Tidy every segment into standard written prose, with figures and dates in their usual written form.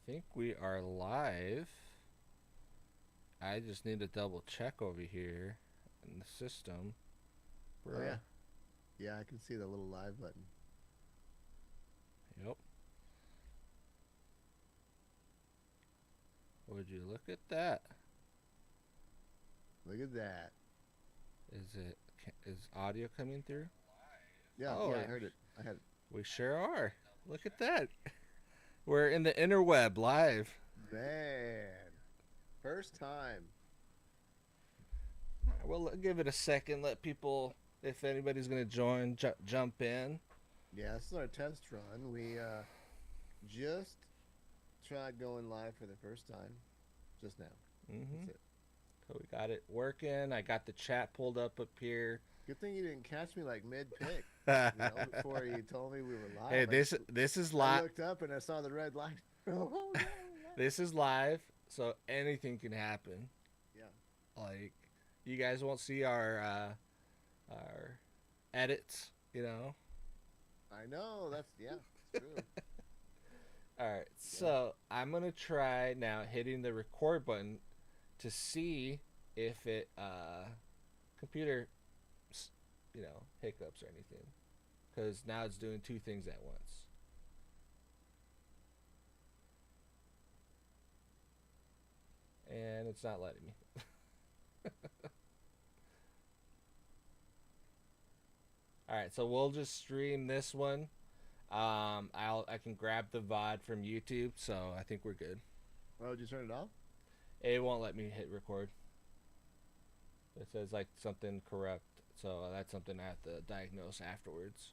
think we are live. I just need to double check over here in the system. Oh Bruh. yeah, yeah, I can see the little live button. Yep. Would you look at that? Look at that. Is audio coming through? Yeah, Oh, yeah, I heard it. I had it. we sure are. Look at that. We're in the interweb live. Man, first time. We'll give it a second. Let people, if anybody's gonna join, jump in. Yeah, this is our test run. We just tried going live for the first time just now. Mm-hmm. That's it. So we got it working. I got the chat pulled up here. Good thing you didn't catch me like mid pick. Before you told me we were Hey, live, this is I live. looked up and I saw the red light. Oh no, we're live. This is live, so anything can happen. Yeah, Like, you guys won't see our edits, you know. I know. That's yeah, it's true. All right, Yeah. so I'm gonna try now hitting the record button to see if it computer, hiccups or anything, because now it's doing two things at once, and it's not letting me. All right, so we'll just stream this one. I can grab the VOD from YouTube, so I think we're good. Oh, did you turn it off? It won't let me hit record. It says like something corrupt, so that's something I have to diagnose afterwards.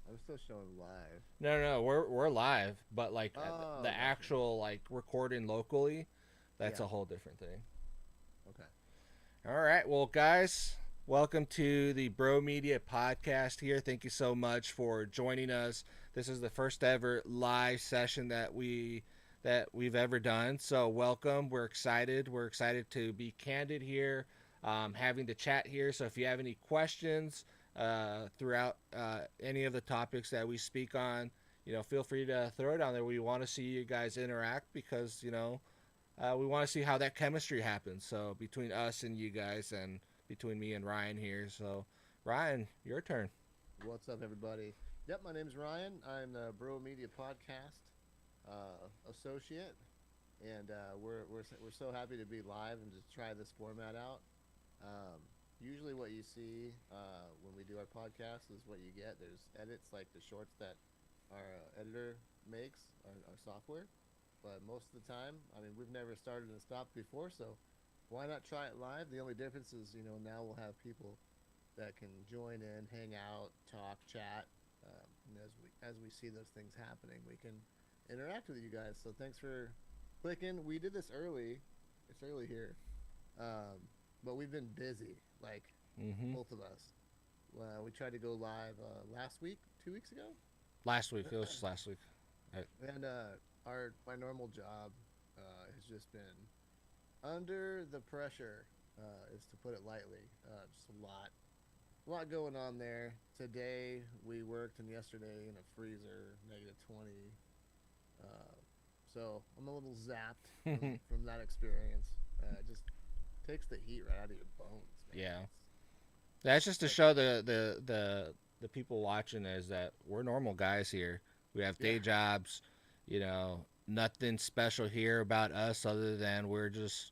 I'm still showing live. No, we're live, but like the Oh, gotcha. actual like recording locally, that's Yeah. a whole different thing. Okay. All right, well, guys, welcome to the BroMedia podcast. Here, thank you so much for joining us. This is the first ever live session that we've ever done. So, welcome. We're excited. We're excited to be candid here, having the chat here. So, if you have any questions throughout any of the topics that we speak on, feel free to throw it on there. We want to see you guys interact because we want to see how that chemistry happens. So between us and you guys, and between me and Ryan here. So Ryan, your turn. What's up, everybody? Yep, my name's Ryan. I'm the Bro Media Podcast associate, and we're so happy to be live and just try this format out. Usually, what you see when we do our podcast is what you get. There's edits like the shorts that our editor makes, our software. But most of the time, I mean, we've never started and stopped before, so why not try it live? The only difference is, now we'll have people that can join in, hang out, talk, chat. And as we see those things happening, we can interact with you guys. So thanks for clicking. We did this early. It's early here, but we've been busy, like Mm-hmm. both of us. We tried to go live last week, 2 weeks ago, Last week, it was just last week. I, and our my normal job has just been under the pressure, is to put it lightly. Just a lot going on there. Today we worked, and yesterday in a freezer, -20. Uh, so I'm a little zapped from that experience. It just takes the heat right out of your bones, man. yeah, that's just to But show the people watching is that we're normal guys here. We have yeah, day jobs. Nothing special here about us other than we're just,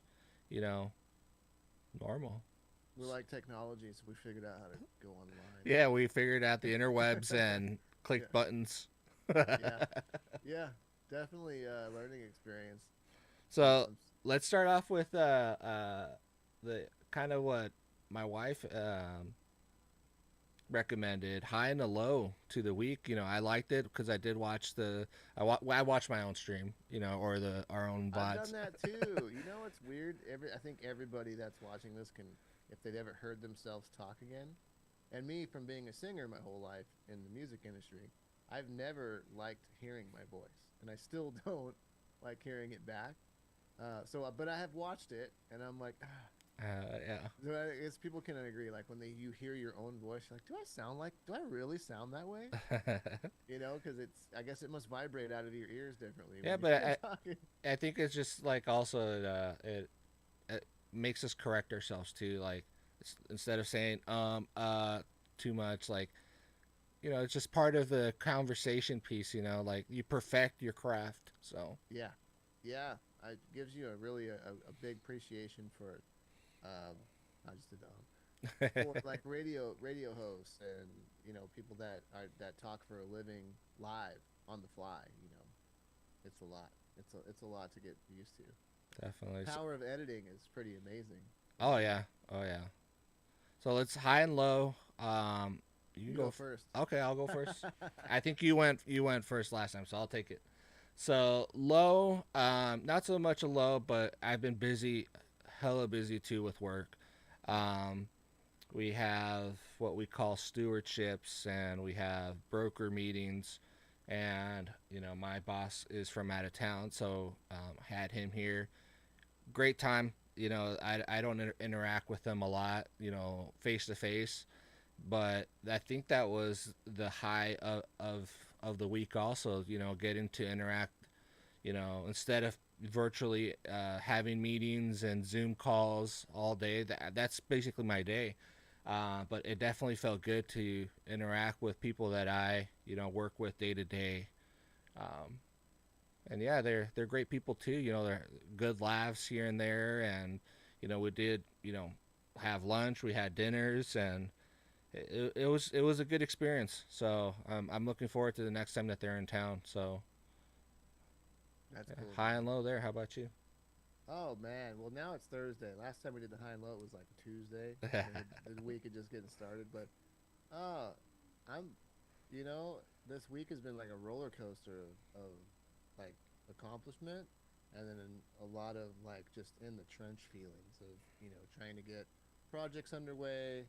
you know, normal. we like technology, so we figured out how to go online. Yeah, we figured out the interwebs and Yeah, clicked buttons. yeah, yeah. Definitely a learning experience. I'm, So I'm let's start off with the kind of what my wife recommended, high and a low to the week. I liked it because I did watch I watched my own stream, or the our own I've done VODs. that too. You know what's weird? I think everybody that's watching this can, if they'd ever heard themselves talk again. And me, from being a singer my whole life in the music industry, I've never liked hearing my voice, and I still don't like hearing it back. But I have watched it, and I'm like, Yeah. So I guess people can agree. Like when you hear your own voice, you're like, do I really sound that way? You know, because I guess it must vibrate out of your ears differently when Yeah, but you're talking. I think it's just like also it makes us correct ourselves too. Like instead of saying too much, like it's just part of the conversation piece. Like you perfect your craft. So Yeah, yeah. It gives you a big appreciation for I just did for like radio hosts and people that talk for a living live on the fly. It's a lot. It's a lot to get used to. definitely. The power of editing is pretty amazing. Oh yeah, oh yeah. So let's high and low. You can You go. go first. Okay, I'll go first. I think you went first last time, so I'll take it. So low, not so much a low, but I've been busy, hella busy too with work. Um, we have what we call stewardships, and we have broker meetings, and my boss is from out of town, so had him here. Great time. I don't interact with them a lot, face to face, but I think that was the high of the week. Also, getting to interact, instead of virtually having meetings and Zoom calls all day. That's basically my day. But it definitely felt good to interact with people that I work with day to day. Um, and yeah, they're great people too. They're good laughs here and there, and we did have lunch, we had dinners, and it was a good experience. So I'm looking forward to the next time that they're in town. So That's yeah, cool, high man. and low there. How about you? Oh man, well now it's Thursday. Last time we did the high and low, it was like a Tuesday, and the week had just getting started. But uh, I'm, you know, this week has been like a roller coaster of like accomplishment, and then a lot of like just in the trench feelings of trying to get projects underway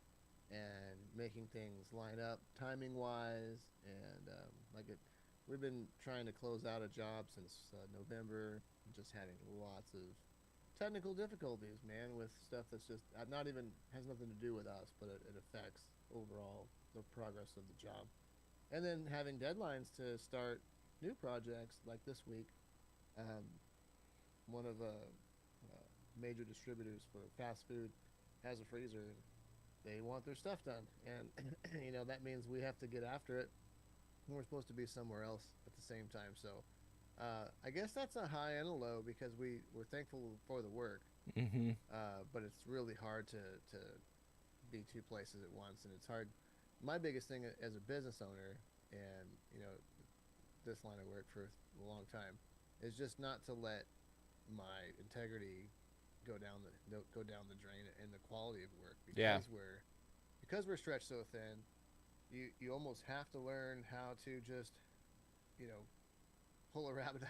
and making things line up timing wise, and we've been trying to close out a job since November, just having lots of technical difficulties, man, with stuff that's just not even has nothing to do with us, but it affects overall the progress of the job. And then having deadlines to start new projects like this week. Um, one of major distributors for fast food has a freezer. They want their stuff done, and that means we have to get after it. And we're supposed to be somewhere else at the same time. So I guess that's a high and a low because we're thankful for the work, Hmm. but it's really hard to be two places at once, and it's hard. My biggest thing as a business owner, and this line of work for a long time, is just not to let my integrity go down the drain in the quality of work Yeah. because we're stretched so thin. You almost have to learn how to just you know pull a rabbit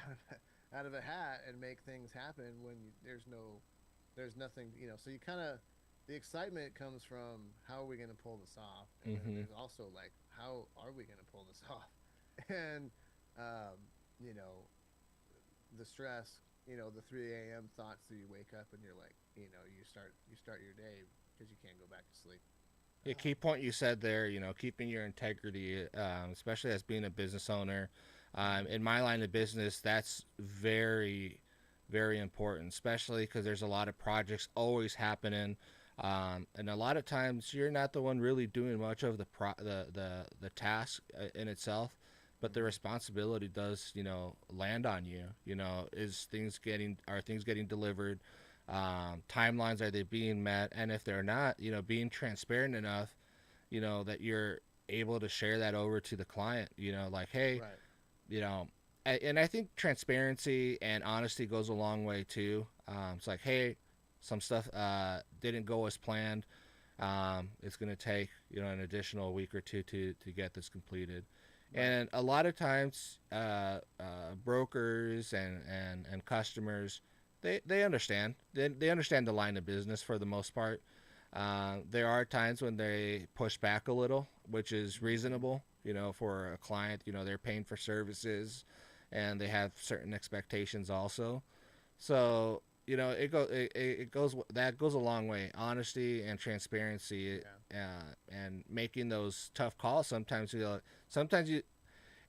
out of a hat and make things happen when there's nothing, so you kind of the excitement comes from how are we going to pull this off, and then Hmm. there's also like how are we going to pull this off, and um, you know the stress, the 3 a.m. thoughts that you wake up and you're like, you start your day because you can't go back to sleep. Yeah, key point you said there, keeping your integrity, especially as being a business owner. Mm-hmm. In my line of business, that's very, very important, especially because there's a lot of projects always happening. And a lot of times you're not the one really doing much of the task in itself, but the Mm-hmm. responsibility does, land on you. Are things getting delivered? Timelines, are they being met? And if they're not, being transparent enough, that you're able to share that over to the client, like, hey, Right. you know and I think transparency and honesty goes a long way too. It's like, hey, some stuff didn't go as planned. It's going to take an additional week or two to get this completed. Right. And a lot of times brokers and customers, they understand. They understand the line of business for the most part. There are times when they push back a little, which is Mm-hmm. reasonable, for a client. They're paying for services and they have certain expectations also. So, it goes that goes a long way. Honesty and transparency, Yeah. and making those tough calls. Sometimes you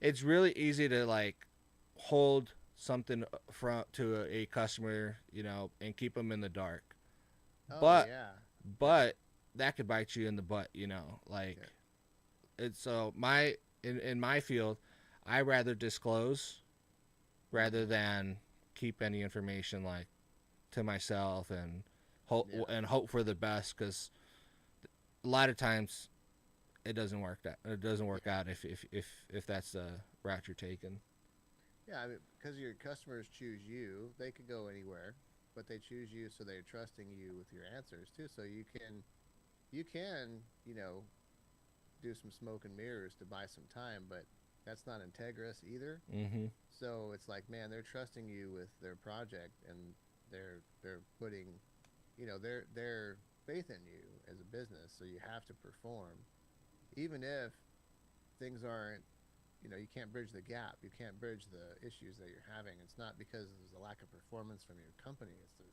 it's really easy to like hold something from to a customer, and keep them in the dark. Oh But yeah. Yeah. but that could bite you in the butt, like Yeah. it's so my in my field, I rather disclose rather Hmm. than keep any information like to myself Yeah. and hope for the best, because a lot of times it doesn't work Yeah. out if that's the route you're taking. Yeah. I mean, because your customers choose you, they could go anywhere, but they choose you, so they're trusting you with your answers too. So you can, do some smoke and mirrors to buy some time, but that's not integrous either. Mm-hmm. So it's like, man, they're trusting you with their project, and they're putting, their faith in you as a business. So you have to perform, even if things aren't, you can't bridge the gap. You can't bridge the issues that you're having. It's not because there's a lack of performance from your company. It's that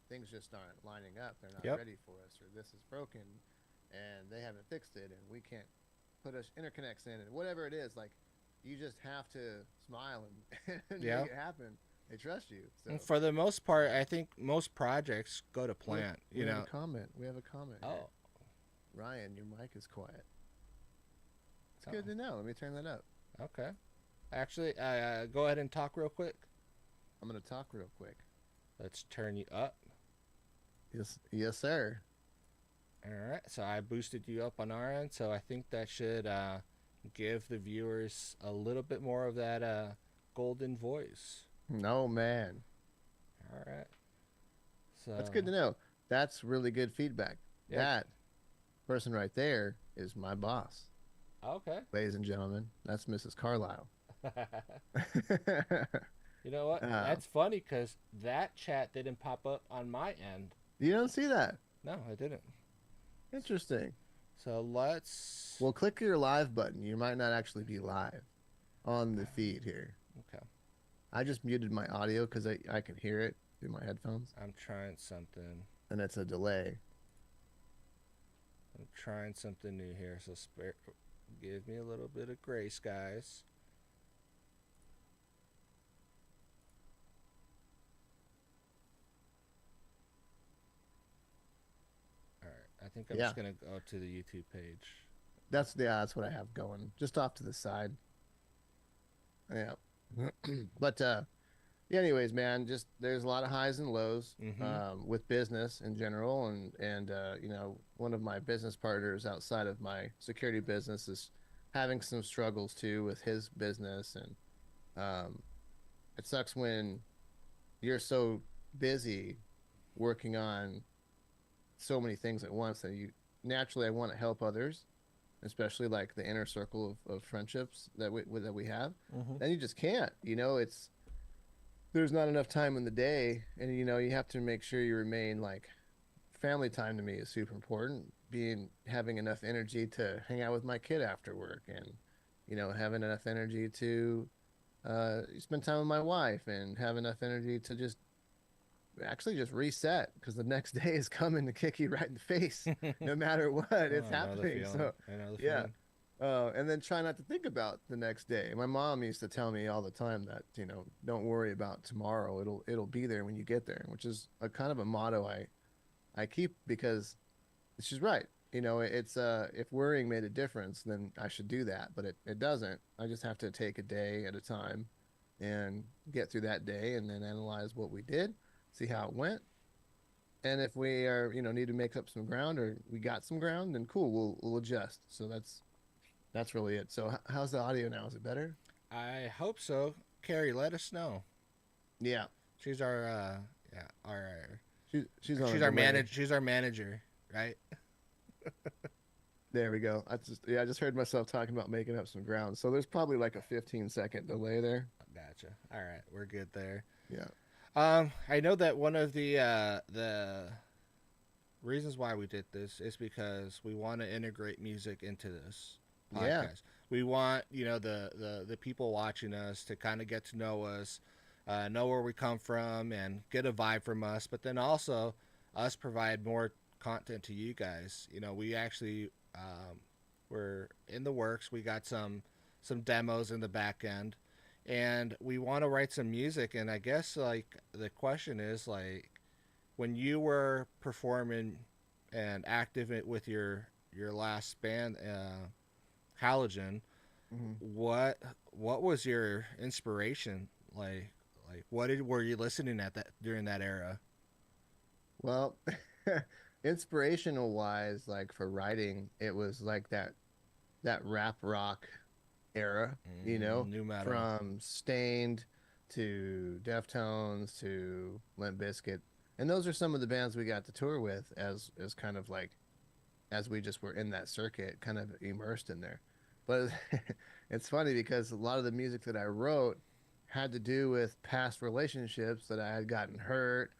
things just aren't lining up. They're not Yep. ready for us, or this is broken, and they haven't fixed it, and we can't put us interconnects in, and whatever it is. Like, you just have to smile and, and make Yeah. it happen. They trust you. So And for the most part, yeah. I think most projects go to we have, plan. we have a comment. We have a comment here. Oh. Ryan, your mic is quiet. It's Oh. good to know. Let me turn that up. Okay. Actually, go ahead and talk real quick. I'm gonna talk real quick. Let's turn you up. Yes, yes, sir. All right. So I boosted you up on our end. So I think that should give the viewers a little bit more of that golden voice. No, man. All right. So That's good to know. That's really good feedback. yep. That person right there is my boss, Okay. ladies and gentlemen. That's Mrs. Carlisle. You know what? uh, That's funny because that chat didn't pop up on my end. you don't see that? No, I didn't. Interesting. So let's. Well, click your live button. You might not actually be live on the feed here. Okay. I just muted my audio because I can hear it through my headphones, I'm trying something. and it's a delay. I'm trying something new here. So give me a little bit of grace, guys. All right. I think I'm Yeah, just gonna go to the YouTube page. that's what I have going just off to the side. Yeah, but yeah, anyways, man, just there's a lot of highs and lows Mm-hmm. with business in general, and one of my business partners outside of my security business is having some struggles too with his business, and um, it sucks when you're so busy working on so many things at once that you naturally I want to help others, especially like the inner circle of friendships that we have, Mm-hmm. and you just can't. It's there's not enough time in the day, and you have to make sure you remain like family time to me is super important. Being having enough energy to hang out with my kid after work, and having enough energy to spend time with my wife, and have enough energy to just actually just reset because the next day is coming to kick you right in the face, no matter what Oh, it's I know the happening. feeling. So I know the yeah, feeling. and then try not to think about the next day. My mom used to tell me all the time that don't worry about tomorrow. It'll be there when you get there, which is a kind of a motto I keep because she's right. It's if worrying made a difference, then I should do that, but it doesn't. I just have to take a day at a time and get through that day, and then analyze what we did, see how it went, and if we are need to make up some ground, or we got some ground, then cool, we'll adjust. So that's really it. So how's the audio now? Is it better? I hope so. Carrie, let us know. Yeah, She's our yeah our she's on a she's our delay. manager. She's our manager, right? There we go. I just heard myself talking about making up some ground. So there's probably like a 15-second delay there. Gotcha. All right, we're good there. Yeah. I know that one of the reasons why we did this is because we want to integrate music into this Yeah. podcast. We want the people watching us to kind of get to know us, know where we come from and get a vibe from us, but then also us provide more content to you guys. We actually we're in the works. We got some demos in the back end, and we want to write some music. And I guess like the question is like when you were performing and active with your last band, Halogen, Hmm. what was your inspiration like what were you listening at that during that era? Well, inspirational wise, like for writing, it was like that rap rock era, New metal. from Stained to Deftones to Limp Bizkit. And those are some of the bands we got to tour with as kind of like as we just were in that circuit, kind of immersed in there. But it's funny because a lot of the music that I wrote had to do with past relationships that I had gotten hurt,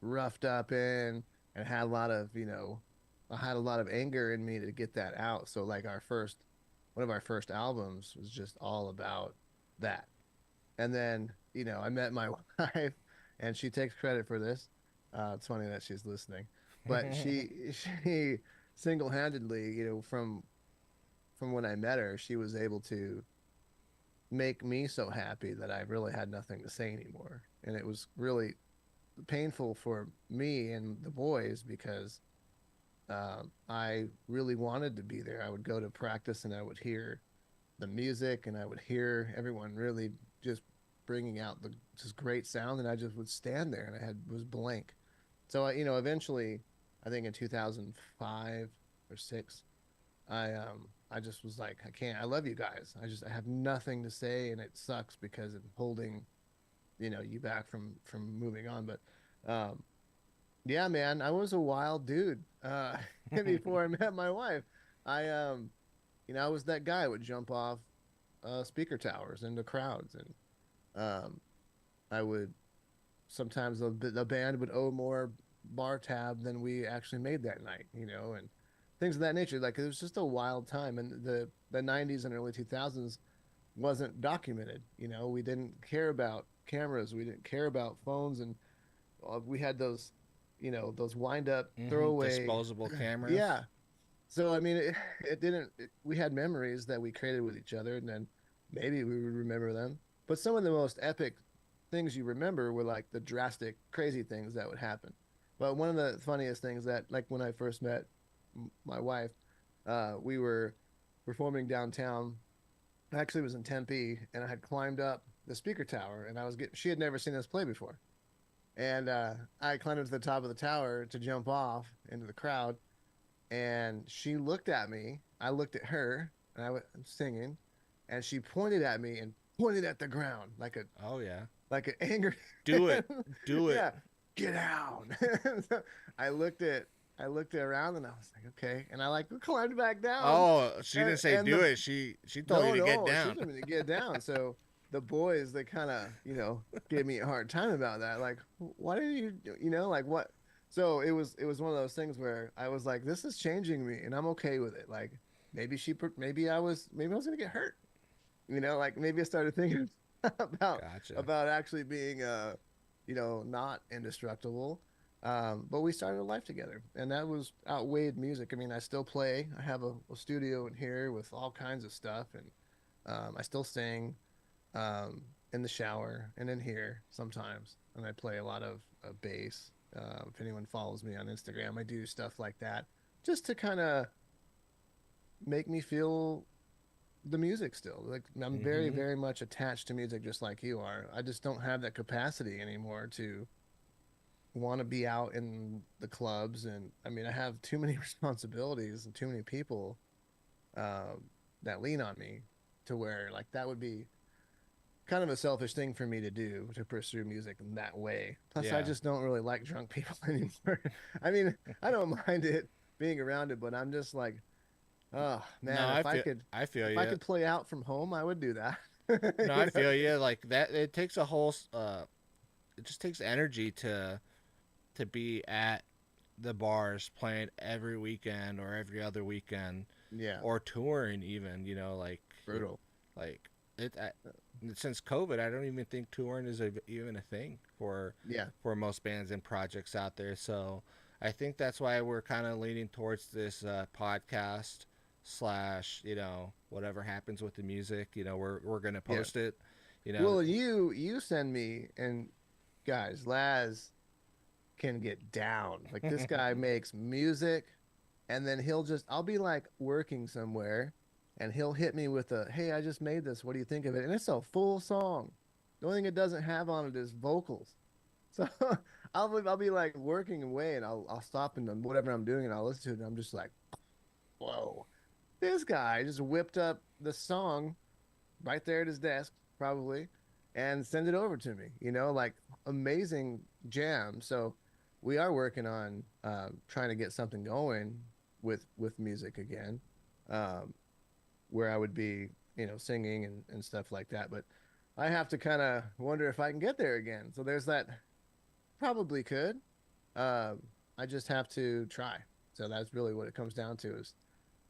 roughed up in, and had a lot of, I had a lot of anger in me to get that out. So like one of our first albums was just all about that. And then, I met my wife, and she takes credit for this. It's funny that she's listening, but she single handedly, from when I met her, she was able to make me so happy that I really had nothing to say anymore. And it was really painful for me and the boys because I really wanted to be there. I would go to practice and I would hear the music and I would hear everyone really just bringing out the just great sound, and I just would stand there and I had was blank. So eventually, I think in 2005 or six, I just was like, I can't. I love you guys. I have nothing to say, and it sucks because I'm holding you back from moving on. But yeah, man, I was a wild dude before I met my wife. I was that guy who would jump off speaker towers into crowds, and um, I would sometimes the band would owe more bar tab than we actually made that night, and things of that nature. Like it was just a wild time, and the '90s and early 2000s wasn't documented. We didn't care about cameras, we didn't care about phones, and we had those wind up throwaway, Disposable cameras. yeah. So I mean, it didn't. We had memories that we created with each other, and then maybe we would remember them. But some of the most epic things you remember were like the drastic, crazy things that would happen. But one of the funniest things that, like when I first met my wife, we were performing downtown. Actually, it was in Tempe, and I had climbed up the speaker tower, and she had never seen us play before, and I climbed up to the top of the tower to jump off into the crowd, and she looked at me. I looked at her, and I'm singing, and she pointed at me and pointed at the ground Oh yeah. like an angry. Do it. Do it. Yeah, get down. So I looked at I looked around and I was like, okay, and I like climbed back down, Oh, she didn't say and do the it. She told you no, to get no, she down. told me to get down. So the boys, they kind of, gave me a hard time about that. Like, why did you, like what? So it was one of those things where I was like, this is changing me, and I'm okay with it. Like, maybe I was gonna get hurt. Like maybe I started thinking about Gotcha. about actually being not indestructible. But we started a life together, and that was outweighed music. I mean, I still play. I have a studio in here with all kinds of stuff, and I still sing in the shower and in here sometimes, and I play a lot of bass. If anyone follows me on Instagram, I do stuff like that just to kind of make me feel the music still. Like I'm very, Mm-hmm. very much attached to music, just like you are. I just don't have that capacity anymore to want to be out in the clubs, and I mean, I have too many responsibilities and too many people uh, that lean on me to where like that would be kind of a selfish thing for me to do, to pursue music in that way. Plus, I Yeah. just don't really like drunk people anymore. I mean, I don't mind it being around it, but I'm just like, oh No, man, I feel if I you. could play out from home, I would do that. No, you I know? feel you. Like that, it takes a whole. It just takes energy to be at the bars playing every weekend or every other weekend Yeah, or touring even. Like brutal. like it. since COVID, I don't even think touring is even a thing Yeah. for most bands and projects out there. So I think that's why we're kind of leaning towards this podcast slash, whatever happens with the music. We're gonna Yeah. post it. You know, Well, you send me, and guys, Laz can get down. Like this guy makes music, and then I'll be like working somewhere, and he'll hit me with a, "Hey, I just made this. What do you think of it?" And it's a full song. The only thing it doesn't have on it is vocals. So I'll be like working away, and I'll stop and whatever I'm doing, and I'll listen to it, and I'm just like, whoa, this guy just whipped up the song right there at his desk, probably, and send it over to me. Like amazing jam. So we are working on trying to get something going with music again, um, where I would be, singing and stuff like that. But I have to kind of wonder if I can get there again. So there's that. Probably could. Um, I just have to try. So that's really what it comes down to is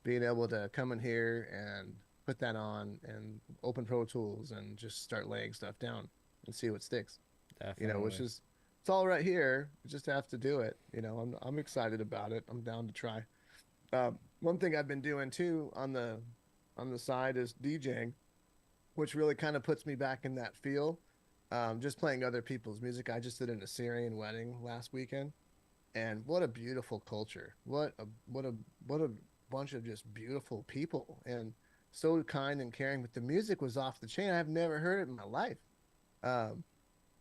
being able to come in here and put that on and open Pro Tools and just start laying stuff down and see what sticks. Which definitely. is it's all right here. We just have to do it. I'm excited about it. I'm down to try. One thing I've been doing too on the side is DJing, which really kind of puts me back in that feel. Just playing other people's music. I just did an Assyrian wedding last weekend, and what a beautiful culture. What a bunch of just beautiful people, and so kind and caring. But the music was off the chain. I've never heard it in my life. Um,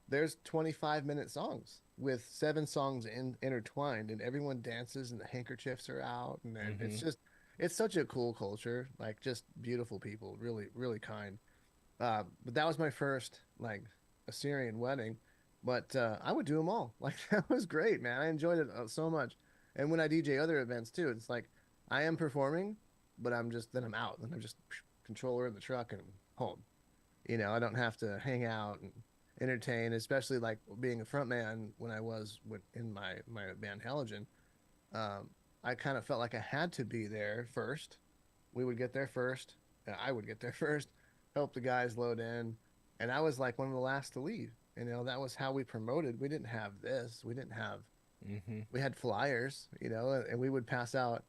there's 25-minute songs with 7 songs intertwined, and everyone dances, and the handkerchiefs are out, and then Hmm. it's such a cool culture. Like just beautiful people, really really kind. But that was my first like Assyrian wedding. But I would do them all. Like that was great, man. I enjoyed it so much. And when I DJ other events too, it's like I am performing, but I'm out, and I'm just controller in the truck and home. I don't have to hang out and entertain, especially like being a front man when I was in my band Halogen. I kind of felt like I had to be there first. We would get there first. I would get there first, help the guys load in, and I was like one of the last to leave. That was how we promoted. We didn't have this. We didn't have. Hmm. We had flyers, and we would pass out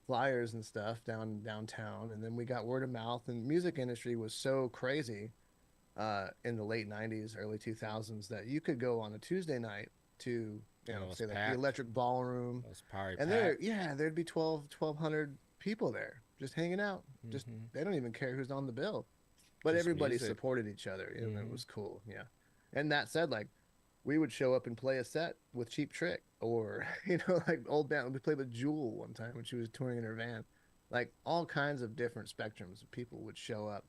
flyers and stuff downtown, and then we got word of mouth. And music industry was so crazy in the late '90s, early 2000s that you could go on a Tuesday night to And it was say like the packed. Electric Ballroom, It was probably and packed. there'd be 1,200 people there just hanging out. Just Hmm. they don't even care who's on the bill, but Just everybody music. supported each other, and it Hmm. was cool. Yeah, and that said, like we would show up and play a set with Cheap Trick, or like old band. We played with Jewel one time when she was touring in her van. Like all kinds of different spectrums of people would show up,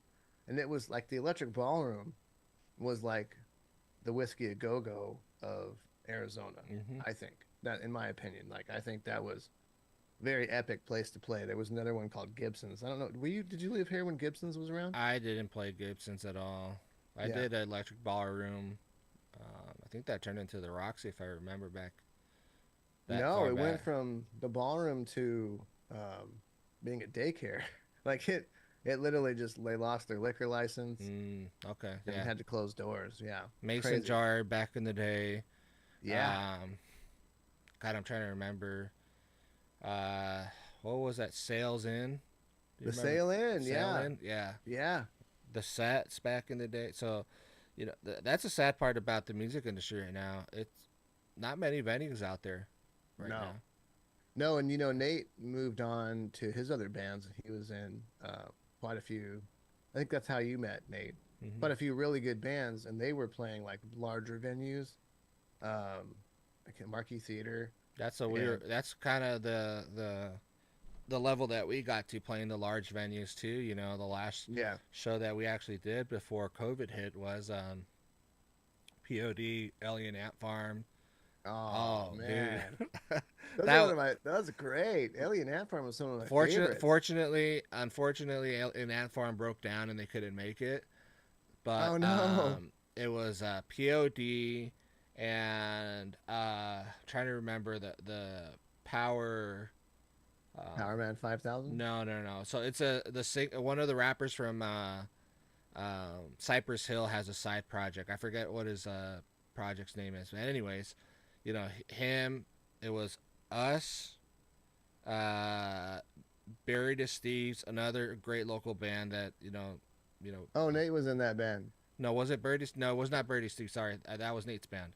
and it was like the Electric Ballroom was like the Whiskey a Go Go of Arizona. Hmm. I think that, in my opinion, like I think that was very epic place to play. There was another one called Gibson's. I don't know. Did you live here when Gibson's was around? I didn't play Gibson's at all. I Yeah. did Electric Ballroom. I think that turned into the Roxy if I remember back that No, far it went back. from the ballroom to being a daycare. Like it literally just they lost their liquor license Okay, and yeah. had to close doors. Yeah, Mason crazy. Jar back in the day. Yeah, Um, God, I'm trying to remember. Uh, what was that? Sales In. Do you the remember sail in. Sail Yeah, In? Yeah, yeah. the sets back in the day. So, that's a sad part about the music industry right now. It's not many venues out there right No, now. no, and Nate moved on to his other bands. He was in quite a few. I think that's how you met Nate. Hmm. Quite a few really good bands, and they were playing like larger venues, like Marquee Theater, That's a and weird. That's kind of the level that we got to playing the large venues too. The last yeah. show that we actually did before COVID hit was POD Alien Ant Farm. Oh Oh, dude, man, those are one that of my. That was great. Alien Ant Farm was some of my fortunate favorites. fortunately unfortunately Alien Ant Farm broke down and they couldn't make it. But Oh no, it was POD and trying to remember the power. Power Um, Man 5000. no, no, no. So it's one of the rappers from Cypress Hill has a side project. I forget what his project's name is, but anyways, you know him. It was us, uh, Buried as Thieves, another great local band that you know. Oh, Nate was in that band. No, was it Buried? No, it was not Buried as Thieves. Sorry, that was Nate's band.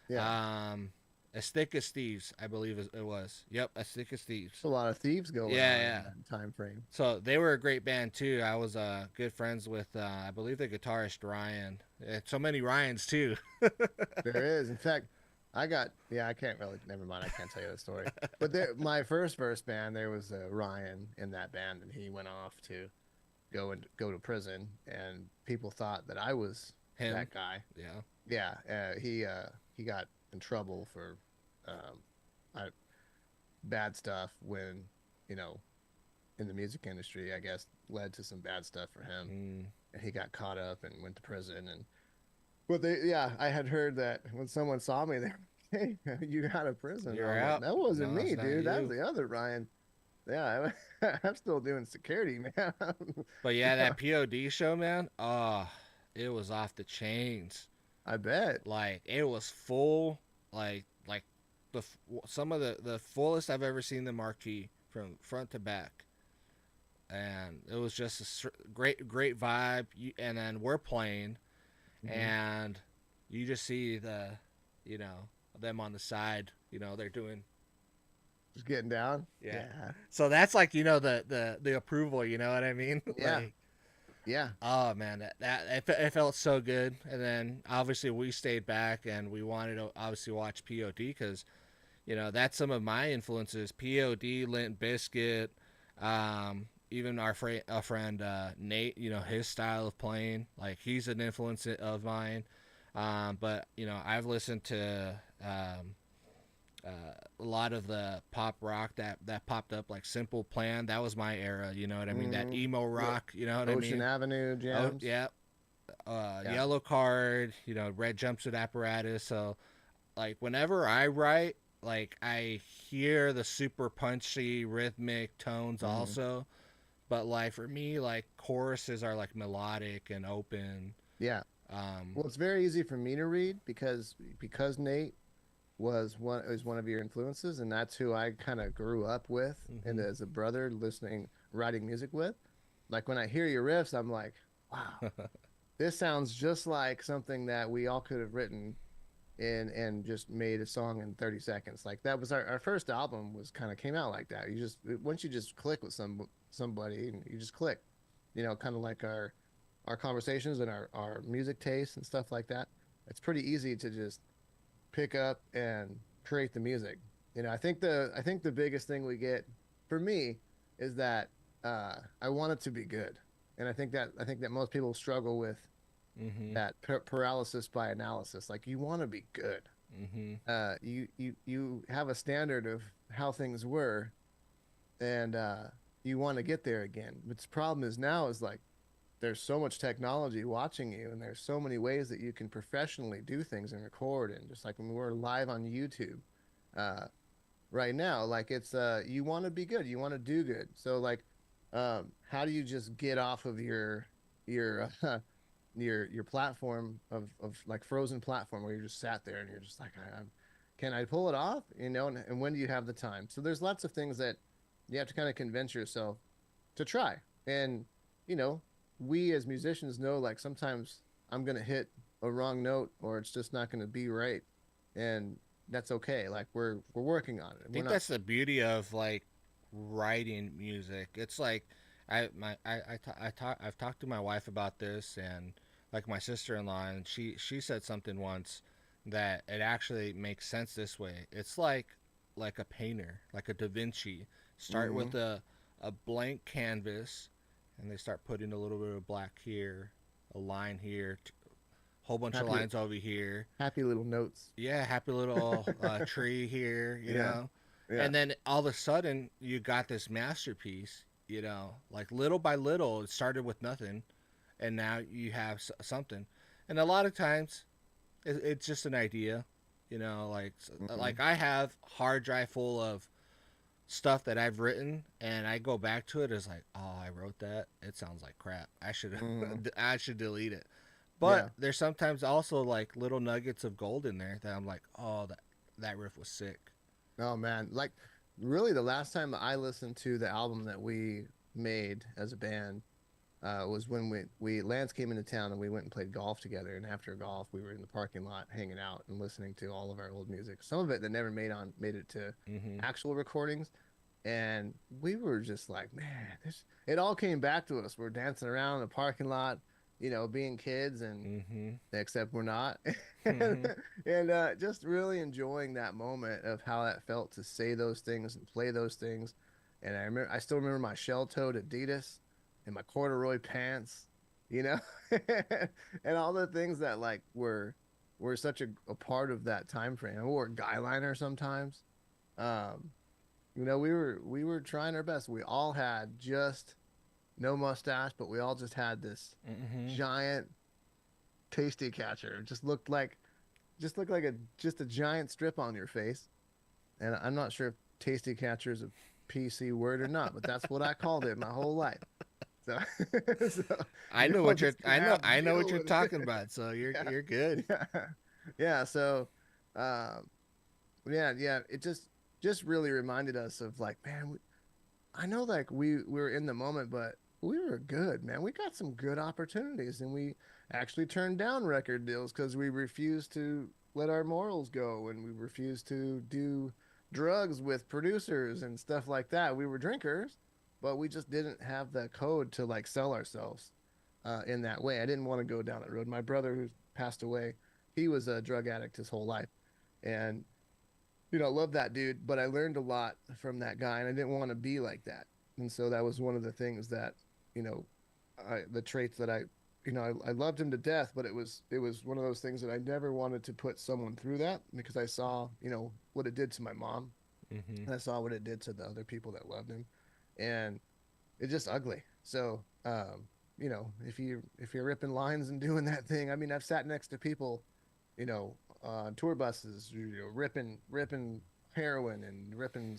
Yeah, Um, As Thick as Thieves, I believe it was. Yep, As Thick as Thieves. a lot of thieves going Yeah, on in yeah. that time frame. So they were a great band too. I was good friends with, I believe, the guitarist Ryan. So many Ryans too. There is. In fact, yeah, I can't really, never mind. I can't tell you the story. But my first band, there was Ryan in that band, and he went off to go to prison, and people thought that I was Him. that guy. Yeah. Yeah, he got in trouble for um, I, bad stuff when you know in the music industry. I guess led to some bad stuff for him, Mm, and he got caught up and went to prison. And but yeah, I had heard that when someone saw me there, hey, you got out of prison. I you're was like, out. that wasn't No, it's me, not dude. That was you. the other Ryan. Yeah, I'm still doing security, man. But yeah, that POD show, man. Oh, it was off the chains. I bet. Like it was full. Like the some of the fullest I've ever seen the marquee from front to back. And it was just a great vibe. And then we're playing, Hmm. and you just see you know, them on the side. You know, they're doing. Just getting down. Yeah. Yeah, So that's like the approval. You know what I mean? yeah, Like, yeah. oh man, it felt so good. And then obviously we stayed back and we wanted to obviously watch POD because that's some of my influences. POD, Limp Bizkit, even our friend Nate. His style of playing, like he's an influence of mine. But I've listened to a lot of the pop rock that popped up, like Simple Plan. That was my era. You know what I mean? That Hmm. emo Yeah. rock. You know what I Ocean mean? Avenue Oh jams. yeah. Yeah. Yellow Card. Red Jumpsuit Apparatus. So like whenever I write, like I hear the super punchy rhythmic tones Hmm. also, but like for me, like choruses are like melodic and open. Yeah. Um, Well, it's very easy for me to read because Nate was one of your influences, and that's who I kind of grew up with, and mhm. as a brother listening, writing music with. Like when I hear your riffs, I'm like, wow, this sounds just like something that we all could have written and just made a song in 30 seconds. Like that was our first album was kind of came out like that. You just once you just click with somebody and you just click, kind of like our conversations and our music tastes and stuff like that. It's pretty easy to just pick up and create the music. I think the biggest thing we get for me is that I want it to be good, and I think that most people struggle with Mhm. that paralysis by analysis. Like you want to be good. Mhm. You have a standard of how things were, and you want to get there again. But the problem is now is like there's so much technology watching you, and there's so many ways that you can professionally do things and record. And just like when we're live on YouTube, uh, right now, like it's you want to be good, you want to do good. So like, how do you just get off of your your platform of like frozen platform where you just sat there and you're just like can I pull it off, and when do you have the time? So there's lots of things that you have to kind of convince yourself to try. And you know we as musicians know like sometimes I'm gonna hit a wrong note or it's just not gonna be right, and that's okay. Like we're working on it. I We're think not. that's the beauty of like writing music. It's like I've talked to my wife about this, and like my sister-in-law, and she said something once that it actually makes sense this way. It's like a painter, like a Da Vinci. Start Mm-hmm. with a blank canvas, and they start putting a little bit of black here, a line here, whole bunch of happy lines over here. happy little notes. Yeah, happy little tree here, Yeah, yeah. and then all of a sudden you got this masterpiece. Like little by little, it started with nothing, and now you have something. And a lot of times, it's just an idea. Like Mm-hmm. like I have hard drive full of stuff that I've written and I go back to it, it's like, oh, I wrote that. It sounds like crap. I should Hmm. I should delete it. But Yeah. there's sometimes also like little nuggets of gold in there that I'm like, oh, that riff was sick. Oh man, like really the last time I listened to the album that we made as a band was when we Lance came into town and we went and played golf together. And after golf, we were in the parking lot hanging out and listening to all of our old music. Some of it that never made it to Mm-hmm. actual recordings. And we were just like, man, this it all came back to us. We're dancing around in the parking lot, being kids, and Mm-hmm. except we're not. Mm-hmm. And just really enjoying that moment of how that felt to say those things and play those things. And I still remember my shell-toed Adidas and my corduroy pants, you know, and all the things that like were such a part of that time frame. I wore a guy liner sometimes. Um, we were trying our best. We all had just no mustache, but we all just had this Mm-hmm. giant tasty catcher. It just looked like a giant strip on your face. And I'm not sure if tasty catcher is a PC word or not, but that's what I called it my whole life. So, so I you know all what you're. just gonna have to I know what deal you're with it. talking about. So Yeah, you're good. yeah, yeah. So, um, yeah, yeah. It just really reminded us of like, man, I know like we were in the moment, but we were good, man. We got some good opportunities, and we actually turned down record deals because we refused to let our morals go, and we refused to do drugs with producers and stuff like that. We were drinkers, but we just didn't have the code to like sell ourselves in that way. I didn't want to go down that road. My brother, who passed away, he was a drug addict his whole life, and love that dude, but I learned a lot from that guy and I didn't want to be like that. And so that was one of the things that, you know, the traits that I loved him to death, but it was one of those things that I never wanted to put someone through that because I saw, what it did to my mom Mm-hmm. and I saw what it did to the other people that loved him. And it's just ugly. So, if you're ripping lines and doing that thing, I mean, I've sat next to people, on tour buses, ripping heroin and ripping,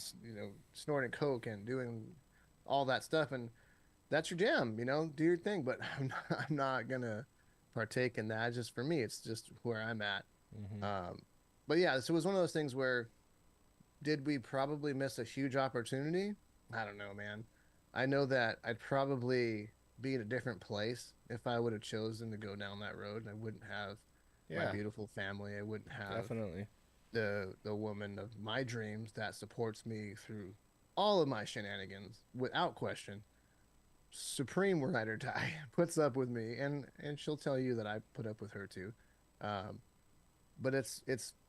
snorting coke and doing all that stuff, and that's your jam, do your thing. But I'm not gonna partake in that. Just for me, it's just where I'm at. Mm-hmm. Um, but yeah, so it was one of those things where did we probably miss a huge opportunity? I don't know, man. I know that I'd probably be in a different place if I would have chosen to go down that road. I wouldn't have my Yeah, beautiful family. I wouldn't have definitely. the woman of my dreams that supports me through all of my shenanigans without question. Supreme ride or die puts up with me, and she'll tell you that I put up with her too. Um, but it's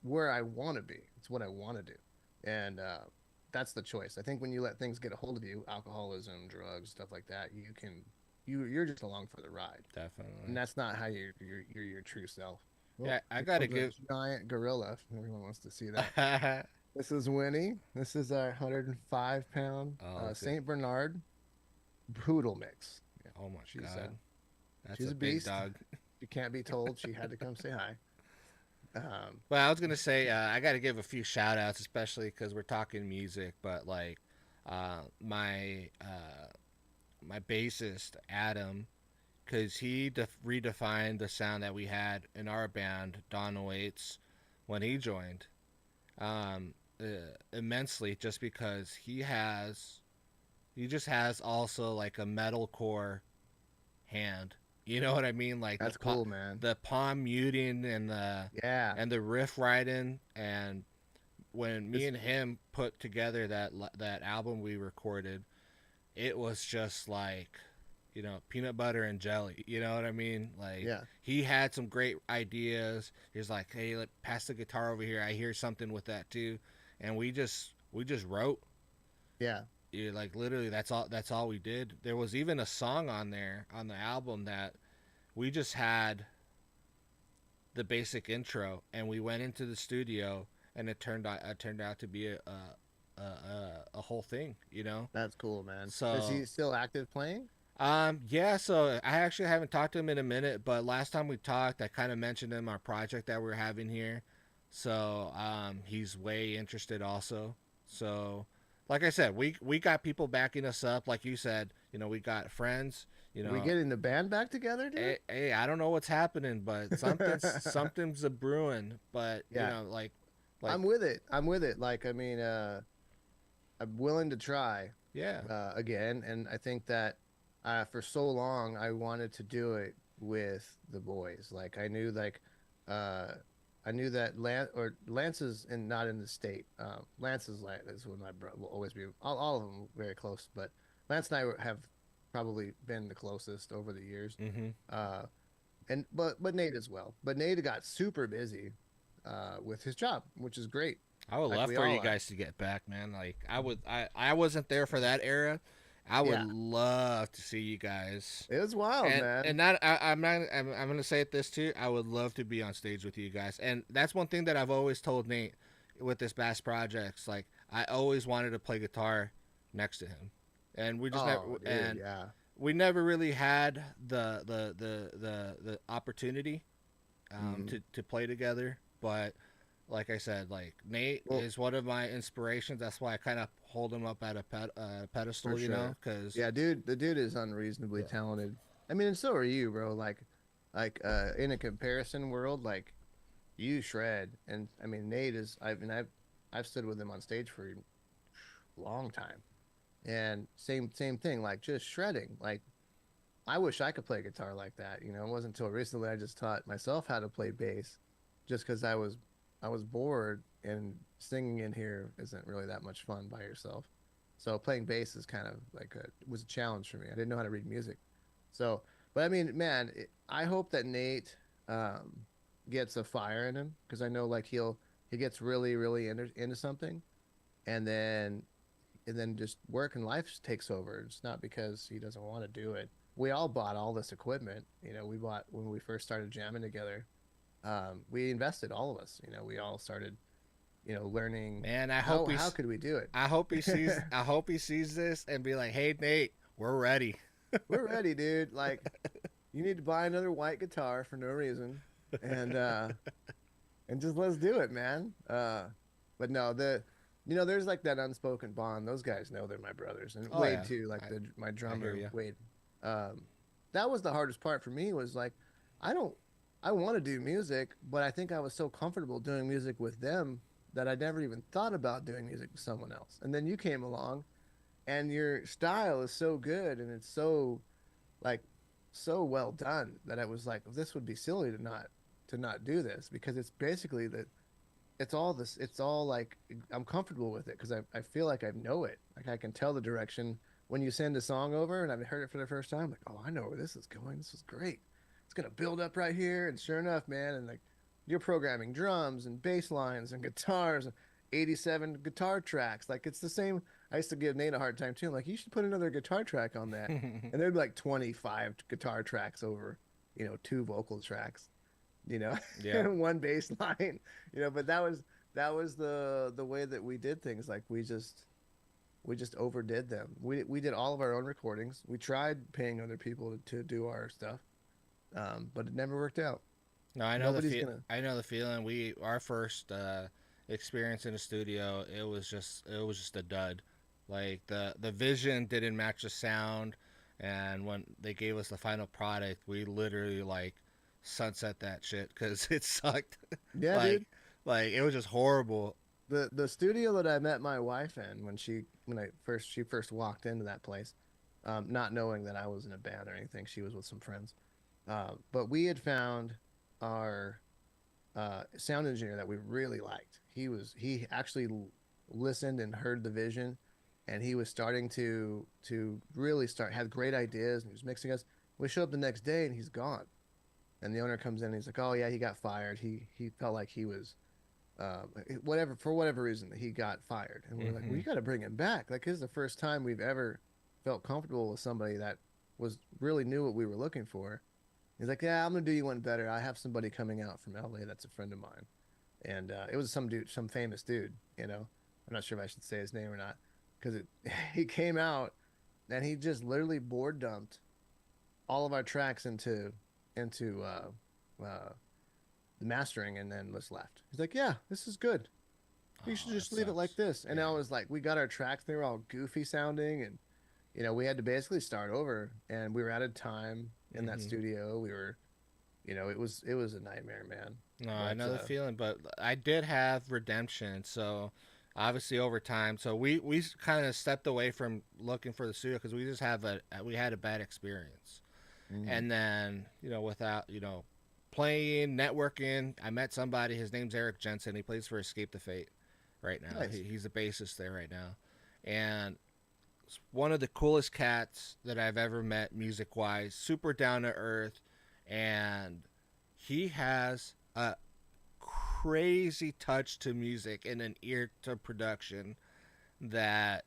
where I want to be. It's what I want to do, and that's the choice. I think when you let things get a hold of you, alcoholism, drugs, stuff like that, you're just along for the ride, and Definitely. that's not how you're your true self. Well, Yeah, I here gotta comes a give. giant gorilla. Everyone wants to see that. Oh, This is Winnie. This is our 105-pound good. Saint Bernard poodle mix. Yeah, Oh my she's god, that's she's a a big beast. dog. She can't be told. She had to come say hi. Um, But I was gonna say I gotta give a few shout outs, especially because we're talking music. But like my bassist Adam, because he redefined the sound that we had in our band Don Waits when he joined immensely, just because he just has also like a metalcore hand. You know what I mean? Like that's cool, man. the palm muting Yeah, and the riff writing, and when me it's and him put together that album we recorded, it was just like, peanut butter and jelly. You know what I mean? Like yeah, he had some great ideas. He's like, "Hey, pass the guitar over here. I hear something with that too," and we just wrote. yeah. Like literally, that's all we did. There was even a song on there on the album that we just had the basic intro, and we went into the studio, and it turned out to be a whole thing, That's cool, man. Is So he still active playing? yeah, so I actually haven't talked to him in a minute, but last time we talked, I kind of mentioned him our project that we're having here. So he's way interested also. So like I said, we got people backing us up. Like you said, we got friends. You We know, getting the band back together, dude? hey, I don't know what's happening, but something's a brewing. But Yeah, like I'm with it. I'm with it. Like, I mean, I'm willing to try yeah. again, and I think that for so long I wanted to do it with the boys. Like, uh, I knew that Lance is not in the state. Lance is one of my bro will always be all of them very close, but Lance and I have probably been the closest over the years. Mm-hmm. Uh, and but Nate as well. But Nate got super busy with his job, which is great. I would Like love we for all you are. guys to get back, man. Like I wasn't there for that era. I would Yeah, love to see you guys. it was wild, And man. not I'm not I'm gonna say it this too. I would love to be on stage with you guys, and that's one thing that I've always told Nate with this Bass projects. Like I always wanted to play guitar next to him, and we just never Oh, dude, and yeah. we never really had the opportunity Hmm. to play together. But like I said, like Nate Well, is one of my inspirations. That's why I kind of hold him up at a for pedestal, sure. because Yeah, dude, the dude is unreasonably talented. I mean, and so are you, bro. Like in a comparison world, like you shred, and I mean Nate is. I mean, I've stood with him on stage for a long time, and same thing. Like just shredding. Like I wish I could play guitar like that. You know, it wasn't until recently I just taught myself how to play bass, just because I was bored and singing in here isn't really that much fun by yourself. So playing bass is kind of like was a challenge for me. I didn't know how to read music. So, but I mean, man, I hope that Nate gets a fire in him because I know like he gets really into something, and then just work and life takes over. It's not because he doesn't want to do it. We all bought all this equipment. You know, we bought when we first started jamming together. We invested all of us. You know, we all started, learning man, how could we do it. I hope he sees this and be like, "Hey Nate, we're ready." We're ready, dude. Like, you need to buy another white guitar for no reason, and just let's do it, man. But no, there's like that unspoken bond. Those guys know they're my brothers, and Oh Wade yeah, too. Like I my I hear drummer you. Wade. Um, that was the hardest part for me. Was like, I don't, I want to do music, but I think I was so comfortable doing music with them that I never even thought about doing music with someone else. And then you came along, and your style is so good, and it's like so well done that I was like, this would be silly to not do this because it's basically that it's all like I'm comfortable with it because I feel like I know it. Like I can tell the direction when you send a song over and I've heard it for the first time, like, oh, I know where this is going. This is great. It's gonna build up right here. And sure enough, man, and like you're programming drums and bass lines and guitars and 87 guitar tracks. Like it's the same. I used to give Nate a hard time too. I'm like, you should put another guitar track on that. And there'd be like 25 guitar tracks over, two vocal tracks, you know, Yeah. and one bass line, but that was the way that we did things. Like we just overdid them. We did all of our own recordings. We tried paying other people to do our stuff, but it never worked out. No, Nobody's gonna. I know the feeling. We our first experience in the studio, it was just a dud. Like the vision didn't match the sound, and when they gave us the final product, we literally like sunset that shit because it sucked. Yeah, like dude. like it was just horrible. The studio that I met my wife in when she first walked into that place, not knowing that I was in a band or anything, she was with some friends. But we had found our sound engineer that we really liked. He actually listened and heard the vision, and he was starting to really start had great ideas, and he was mixing us. We show up the next day, and he's gone. And the owner comes in, and he's like, "Oh yeah, he got fired. He felt like he was." Whatever for whatever reason he got fired, and we're like, well, Hmm. you got to bring him back. Like this is the first time we've ever felt comfortable with somebody that was really knew what we were looking for. He's like, yeah, I'm gonna do you one better. I have somebody coming out from LA that's a friend of mine, and it was some dude, some famous dude. I'm not sure if I should say his name or not because it he came out and he just literally board dumped all of our tracks into the mastering and then just left. He's like, yeah, this is good. You should Oh, that just leave it like sucks. this. And I Yeah. was like, we got our tracks, they were all goofy sounding, and we had to basically start over, and we were out of time in that Mm-hmm. studio. We were, it was a nightmare, man. No, I But know the feeling, but I did have redemption. So obviously over time, so we kind of stepped away from looking for the studio because we just have a we had a bad experience. mm, And then without playing networking, I met somebody. His name's Eric Jensen. He plays for Escape the Fate right now. nice. He's a bassist there right now, and one of the coolest cats that I've ever met music wise. Super down to earth, and he has a crazy touch to music and an ear to production that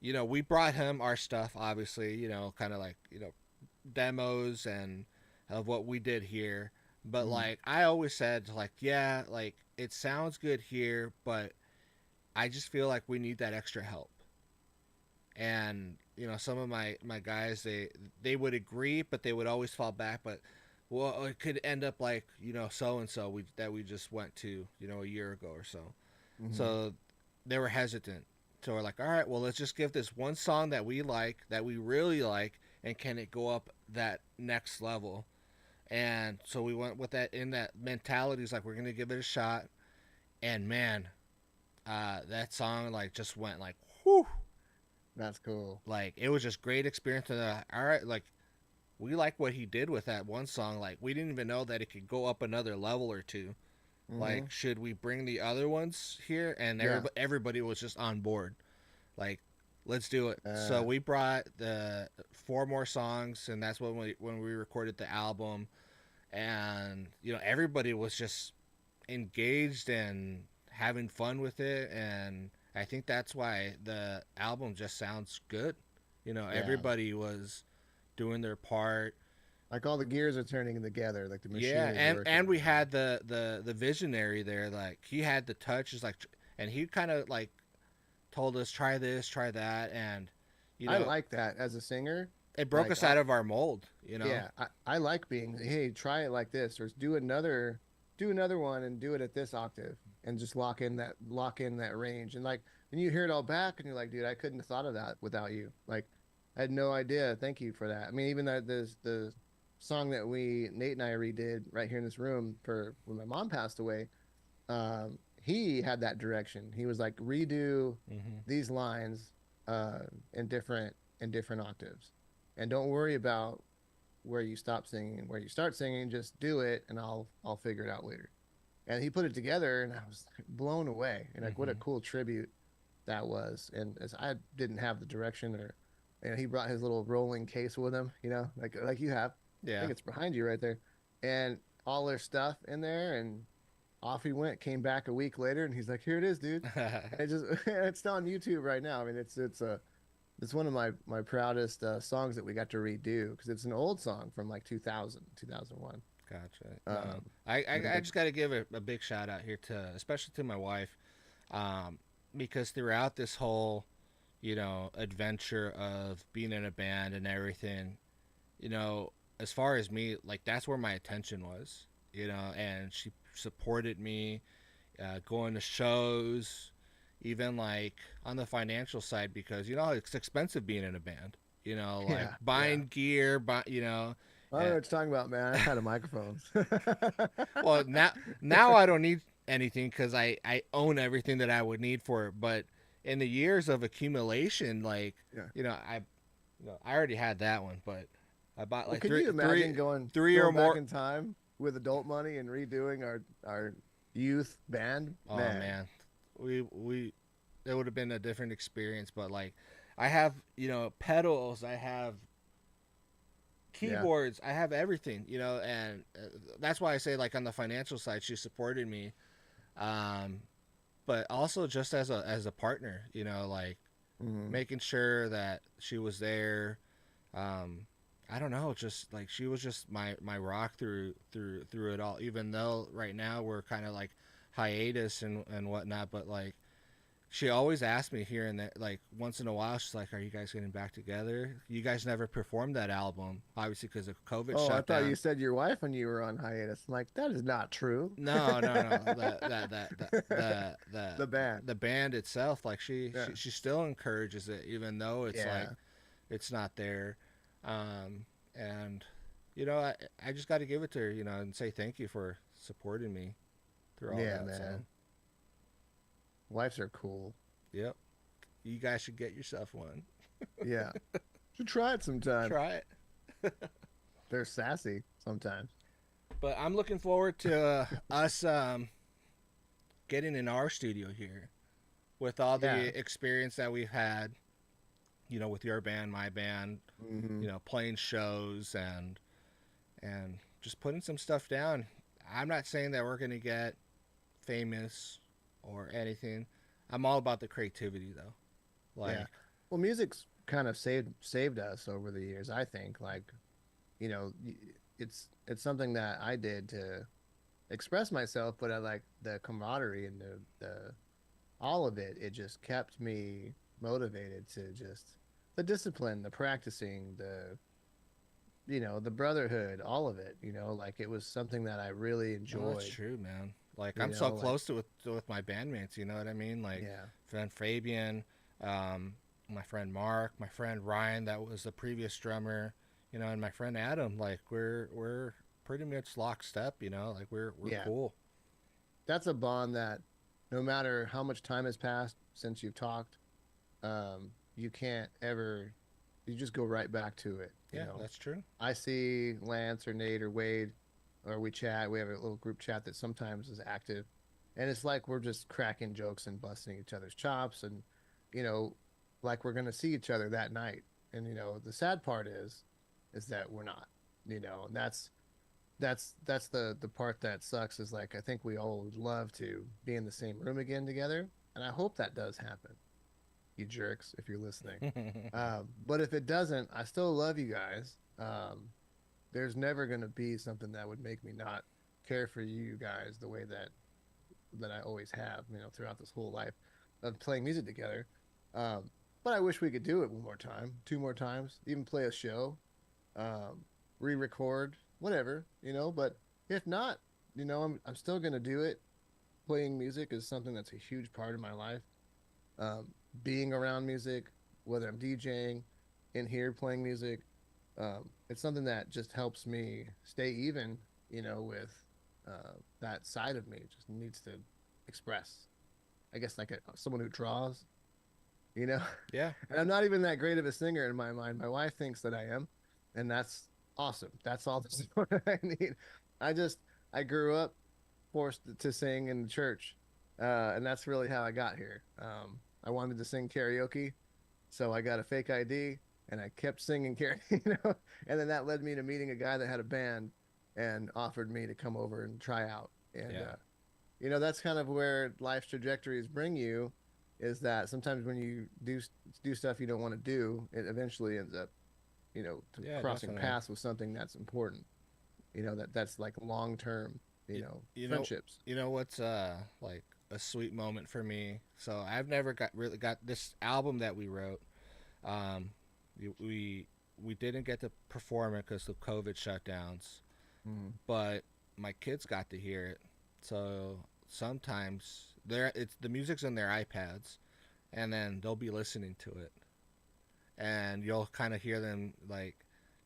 we brought him our stuff, obviously, kind of like demos and of what we did here. But Mm, like I always said, like, yeah, like it sounds good here, but I just feel like we need that extra help. And some of my guys, they would agree, but they would always fall back. But well, it could end up like so and so we just went to a year ago or so. mm-hmm. So they were hesitant. So we're like, all right, well, let's just give this one song that we like, that we really like, and can it go up that next level? And so we went with that in that mentality. Is like we're gonna give it a shot. And man, that song like just went like whew, That's cool. like it was just great experience. And all right, like we like what he did with that one song. Like we didn't even know that it could go up another level or two. Mm-hmm. Like should we bring the other ones here? And Yeah. everybody was just on board. Like let's do it. So Uh, we brought the four more songs, and that's when we recorded the album. And everybody was just engaged and having fun with it, and I think that's why the album just sounds good. yeah. Everybody was doing their part. Like all the gears are turning together, like the machine Yeah, is and working. we had the visionary there. Like he had the touch, is like, and he kind of like told us try this, try that, and you I know like that as a singer. it broke Like us out of our mold. yeah, I like being, hey, try it like this, or do another one and do it at this octave, and just lock in that range. And like, and you hear it all back, and you're like, dude, I couldn't have thought of that without you. Like, I had no idea. Thank you for that. I mean, even that the song that Nate and I redid right here in this room for when my mom passed away. He had that direction. He was like, redo Hmm. these lines uh, in different octaves, and don't worry about where you stop singing and where you start singing. Just do it, and I'll figure it out later. And he put it together, and I was blown away. And like, what a Hmm. cool tribute that was. And as I didn't have the direction, or he brought his little rolling case with him, like you have. I Yeah. think it's behind you right there, and all their stuff in there, and off he went. Came back a week later, and he's like, "Here it is, dude." And it just it's on YouTube right now. I mean, it's one of my proudest songs that we got to redo because it's an old song from like 2000, 2001. Gotcha. No, Um, but I just got to give a big shout out here to, especially to my wife, um, because throughout this whole, adventure of being in a band and everything, as far as me, like that's where my attention was, and she supported me, going to shows, even like on the financial side, because it's expensive being in a band, like yeah, yeah. buying gear, I don't know uh, what you're talking about, man. I had a microphone. well, now I don't need anything because I own everything that I would need for it. But in the years of accumulation, like Yeah. I I already had that one, but I bought Well, like can you imagine going three or going back more. in time with adult money and redoing our youth band? Oh Man, man, we it would have been a different experience. But like I have pedals, I have yeah. keyboards, I have everything, and that's why I say like on the financial side, she supported me. Um, but also just as a partner, like Hmm. making sure that she was there. Um, I don't know, just like she was just my rock through it all. Even though right now we're kind of like hiatus and whatnot, but like she always asks me here and there, like once in a while. She's like, "Are you guys getting back together? You guys never performed that album, obviously because of COVID Oh, I thought you shutdown." said your wife and you were on hiatus. I'm like, that is not true. No, no, no. The band. The band itself, like Yeah. she still encourages it, even though it's like Yeah. it's not there. And I just got to give it to her, and say thank you for supporting me through all Yeah, that. So, man. Wives are cool. yep, you guys should get yourself one. Yeah. Should try it sometime. Try it. They're sassy sometimes. But I'm looking forward to us getting in our studio here with all Yeah. the experience that we've had, with your band, my band, Hmm. playing shows and just putting some stuff down. I'm not saying that we're gonna get famous or anything. I'm all about the creativity though. Yeah. Like, Well, music's kind of saved us over the years, I think. Like, you know, it's something that I did to express myself, but I like the camaraderie and the all of it. It just kept me motivated to just the discipline, the practicing, the brotherhood, all of it. Like it was something that I really oh, that's enjoyed. true, man. Like, You I'm so know, like close with my bandmates. You know what I mean? Like, yeah, friend Fabian, um, my friend Mark, my friend Ryan, that was the previous drummer. And my friend Adam. Like, we're pretty much lockstep. Like we're yeah. cool. That's a bond that no matter how much time has passed since you've talked, you can't ever. You just go right back to it. Yeah, that's true. I see Lance or Nate or Wade, or we chat. We have a little group chat that sometimes is active, and it's like we're just cracking jokes and busting each other's chops, and you know, like we're gonna see each other that night. And the sad part is that we're not. And that's the part that sucks. Is like I think we all would love to be in the same room again together, and I hope that does happen. You jerks, if you're listening. But if it doesn't, I still love you guys. There's never going to be something that would make me not care for you guys the way that I always have, throughout this whole life of playing music together. But I wish we could do it one more time, two more times, even play a show, um, re-record, whatever. But if not, I'm still going to do it. Playing music is something that's a huge part of my life. Um, Being around music, whether I'm DJing, in here playing music, it's something that just helps me stay even, with that side of me. It just needs to express. I guess like someone who draws, you know. Yeah, And I'm not even that great of a singer in my mind. My wife thinks that I am, and that's awesome. That's all the support I need. I just I grew up forced to sing in the church, and that's really how I got here. I wanted to sing karaoke, so I got a fake ID and I kept singing karaoke, and then that led me to meeting a guy that had a band and offered me to come over and try out. And yeah, that's kind of where life's trajectories bring you. Is that sometimes when you do stuff you don't want to do, it eventually ends up, yeah, crossing definitely. paths with something that's important. That's like long term, You, you know, friendships. what's like a sweet moment for me. So I've never got this album that we wrote. Um, we we didn't get to perform it because of COVID shutdowns, Mm. but my kids got to hear it. So sometimes it's the music's in their iPads, and then they'll be listening to it, and you'll kind of hear them like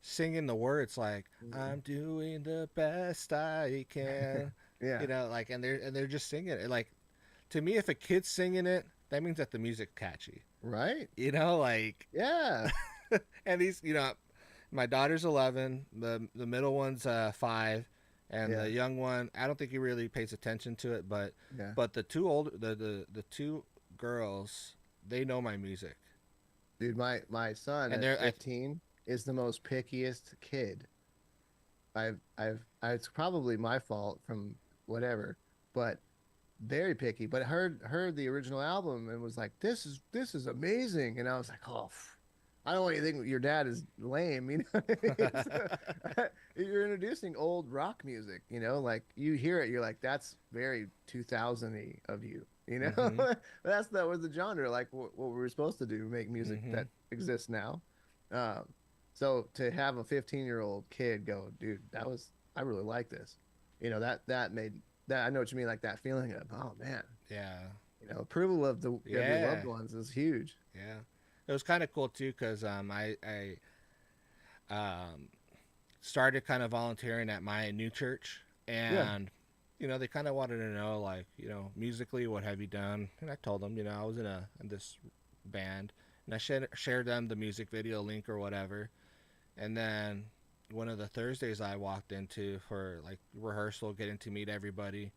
singing the words like Mm. "I'm doing the best I can," Yeah. like, and they're just singing it. Like, to me, if a kid's singing it, that means that the music's catchy. Right. Like, Yeah. and these, my daughter's 11, the middle one's 5, and Yeah. the young one, I don't think he really pays attention to it, but Yeah. the the two girls, they know my music, Dude, my son and at 15 is the most pickiest kid. It's probably my fault from whatever, but very picky. But heard the original album and was like, this is amazing. And I was like, oh, I don't want you to think your dad is lame. You're introducing old rock music. Like you hear it, you're like, that's very 2000y of you. you know. Mm-hmm. That was the genre, like what we were supposed to do, make music Mm-hmm. that exists now. Um, so to have a 15-year-old kid go, dude, I really like this, that made that I know what you mean, like that feeling of, oh man, Yeah. approval of your Yeah. loved ones is huge. Yeah. It was kind of cool too because I started kind of volunteering at my new church, Yeah. and they kind of wanted to know, like, musically, what have you done? And I told them, I was in this band, and I shared them the music video link or whatever. And then one of the Thursdays I walked into for like rehearsal, getting to meet everybody,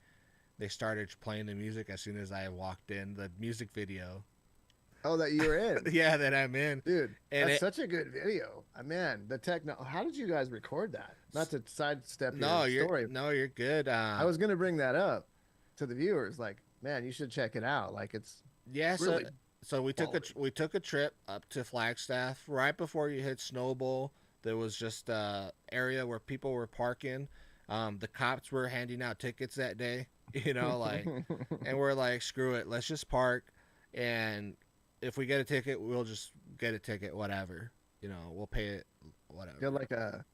they started playing the music as soon as I walked in, the music video. Oh, that you were in. Yeah, that I'm in. Dude, And that's it such a good video. Man, the techno. How did you guys record that? Not to sidestep no, your you're story. no, you're good. I was gonna bring that up to the viewers. Like, man, you should check it out. Like, it's Yeah, really so quality. we took a trip up to Flagstaff right before you hit Snowball. There was just a area where people were parking. The cops were handing out tickets that day, like, and we're like, screw it, let's just park, and if we get a ticket, we'll just get a ticket, whatever. We'll pay it, Feel whatever.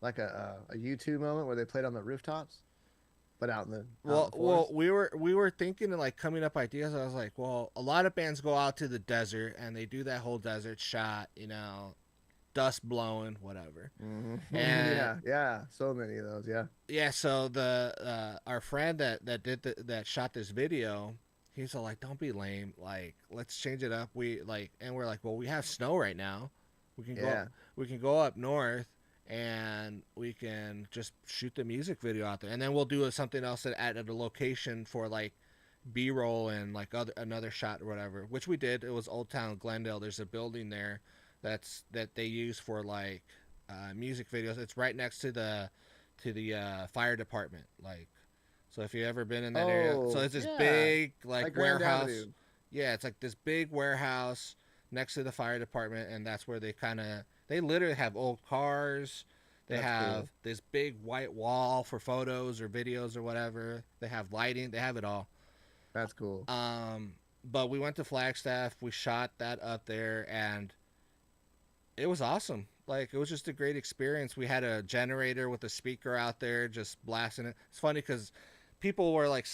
like a YouTube moment where they played on the rooftops, but out in Well, the forest. we were thinking of like coming up ideas. I was like, well, a lot of bands go out to the desert and they do that whole desert shot, dust blowing, whatever. And Yeah, yeah. So many of those. Yeah. yeah, so the our friend that shot this video, he's all like, "Don't be lame. Like, let's change it up." And we're like, "Well, we have snow right now. We can go Yeah. we can go up north." And we can just shoot the music video out there, and then we'll do something else at a location for like B-roll and like another shot or whatever. Which we did. It was Old Town Glendale. There's a building there that they use for like music videos. It's right next to the fire department. Like, so if you've ever been in that area, so Oh, it's this yeah. big like Like Grand warehouse. Avenue. Yeah, it's like this big warehouse next to the fire department, and that's where they literally have old cars. They That's have cool. this big white wall for photos or videos or whatever. They have lighting. They have it all. That's cool. Um, but we went to Flagstaff. We shot that up there, and it was awesome. Like, it was just a great experience. We had a generator with a speaker out there just blasting it. It's funny because people were like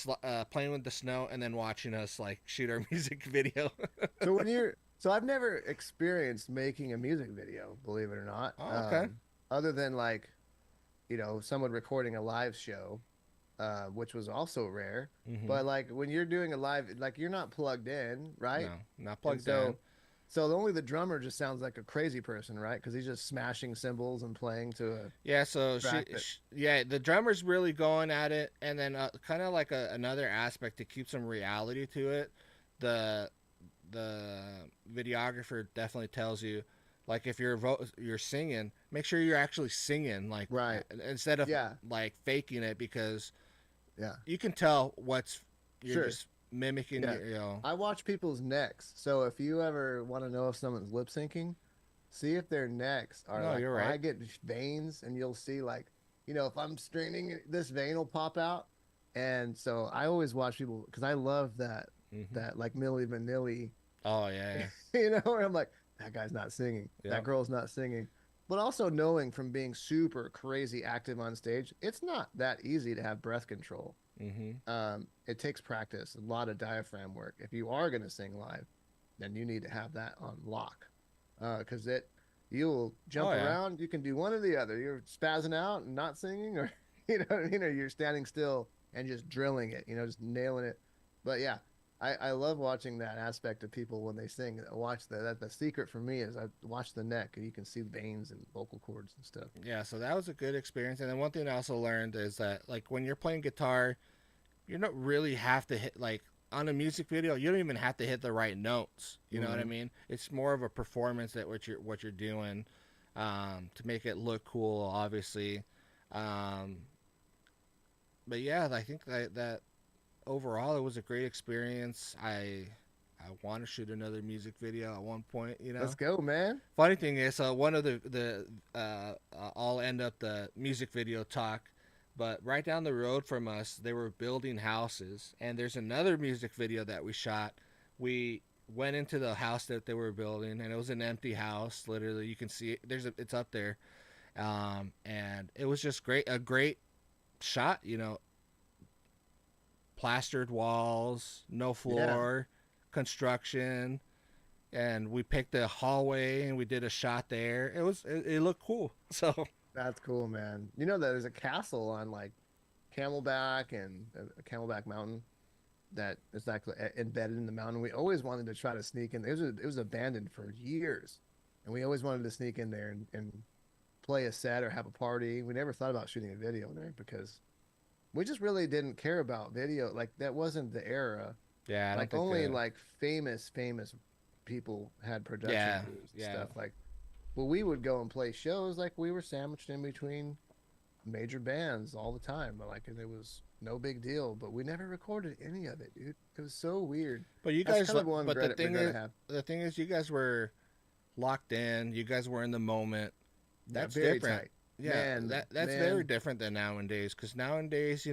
playing with the snow and then watching us like shoot our music video. So I've never experienced making a music video, believe it or not. Oh, okay. Other than like, someone recording a live show, which was also rare. Mm-hmm. But like when you're doing a live, like you're not plugged in, right? No, not And plugged in. so only the drummer just sounds like a crazy person, right? Because he's just smashing cymbals and playing to a Yeah, so track that. yeah, the drummer's really going at it, and then kind of like another aspect to keep some reality to it. The the videographer definitely tells you, like, if you're singing, make sure you're actually singing, like, Right. instead of Yeah. like faking it, because Yeah. you can tell you're Sure. just mimicking Yeah. your. I watch people's necks. So if you ever want to know if someone's lip syncing, see if their necks are No, like, you're I right. get veins and you'll see like, if I'm straining, this vein will pop out. And so I always watch people because I love Hmm. that like Milli Vanilli, Oh yeah, where I'm like, that guy's not singing, yeah, that yep. girl's not singing. But also knowing from being super crazy active on stage, it's not that easy to have breath control. Hmm. It takes practice, a lot of diaphragm work. If you are going to sing live, then you need to have that on lock, because you'll Oh jump yeah. around. You can do one or the other. You're spazzing out and not singing, or you're standing still and just drilling it. Just nailing it. But yeah, I love watching that aspect of people when they sing. Watch the secret for me is I watch the neck and you can see veins and vocal cords and stuff. Yeah, so that was a good experience. And then one thing I also learned is that, like, when you're playing guitar, you don't really have to hit, like, on a music video, you don't even have to hit the right notes. You know what I Hmm. mean? It's more of a performance that what you're doing, to make it look cool, obviously. Um, but yeah, I think that overall it was a great experience. I want to shoot another music video at one point. Let's go, man. Funny thing is, one of the I'll end up the music video talk. But right down the road from us, they were building houses, and there's another music video that we shot. We went into the house that they were building, and it was an empty house. Literally, you can see it. It's up there, and it was just great. A great shot, plastered walls, no Yeah, floor, construction, and we picked the hallway and we did a shot there. It looked cool. So that's cool, man. You know that there's a castle on like Camelback and Camelback Mountain that is actually embedded in the mountain. We always wanted to try to sneak in. It was abandoned for years, and we always wanted to sneak in there and play a set or have a party. We never thought about shooting a video there because we just really didn't care about video. Like that wasn't the era. yeah, I don't Like think. only like famous people had production Yeah, crews and yeah. stuff. Like, well, we would go and play shows. Like we were sandwiched in between major bands all the time. Like, and it was no big deal. But we never recorded any of it, dude. It was so weird. But you That's guys, kind of one but regret I have. the thing is, you guys were locked in. You guys were in the moment. Yeah, That's very different. tight. Yeah, Man, that's very man. different than nowadays. Because nowadays,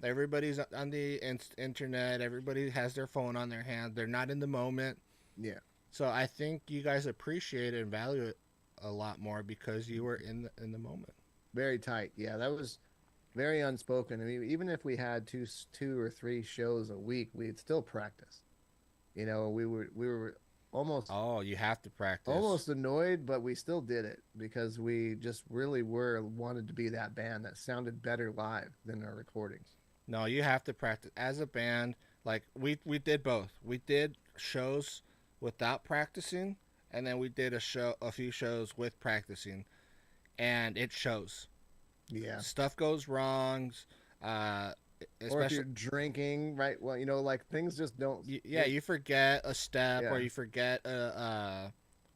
everybody's on the internet. Everybody has their phone on their hand. They're not in the moment. Yeah, So I think you guys appreciate it and value it a lot more because you were in the moment. very tight. Yeah, that was very unspoken. I mean, even if we had two or three shows a week, we'd still practice. We were Oh, you have to practice. almost annoyed, but we still did it because we just really were wanted to be that band that sounded better live than our recordings. No, you have to practice as a band. Like we did both. We did shows without practicing, and then we did a few shows with practicing, and it shows. Yeah. Stuff goes wrong, uh, Or if you're especially drinking, right? Well, like things just don't. yeah, you forget a step or Yeah. you forget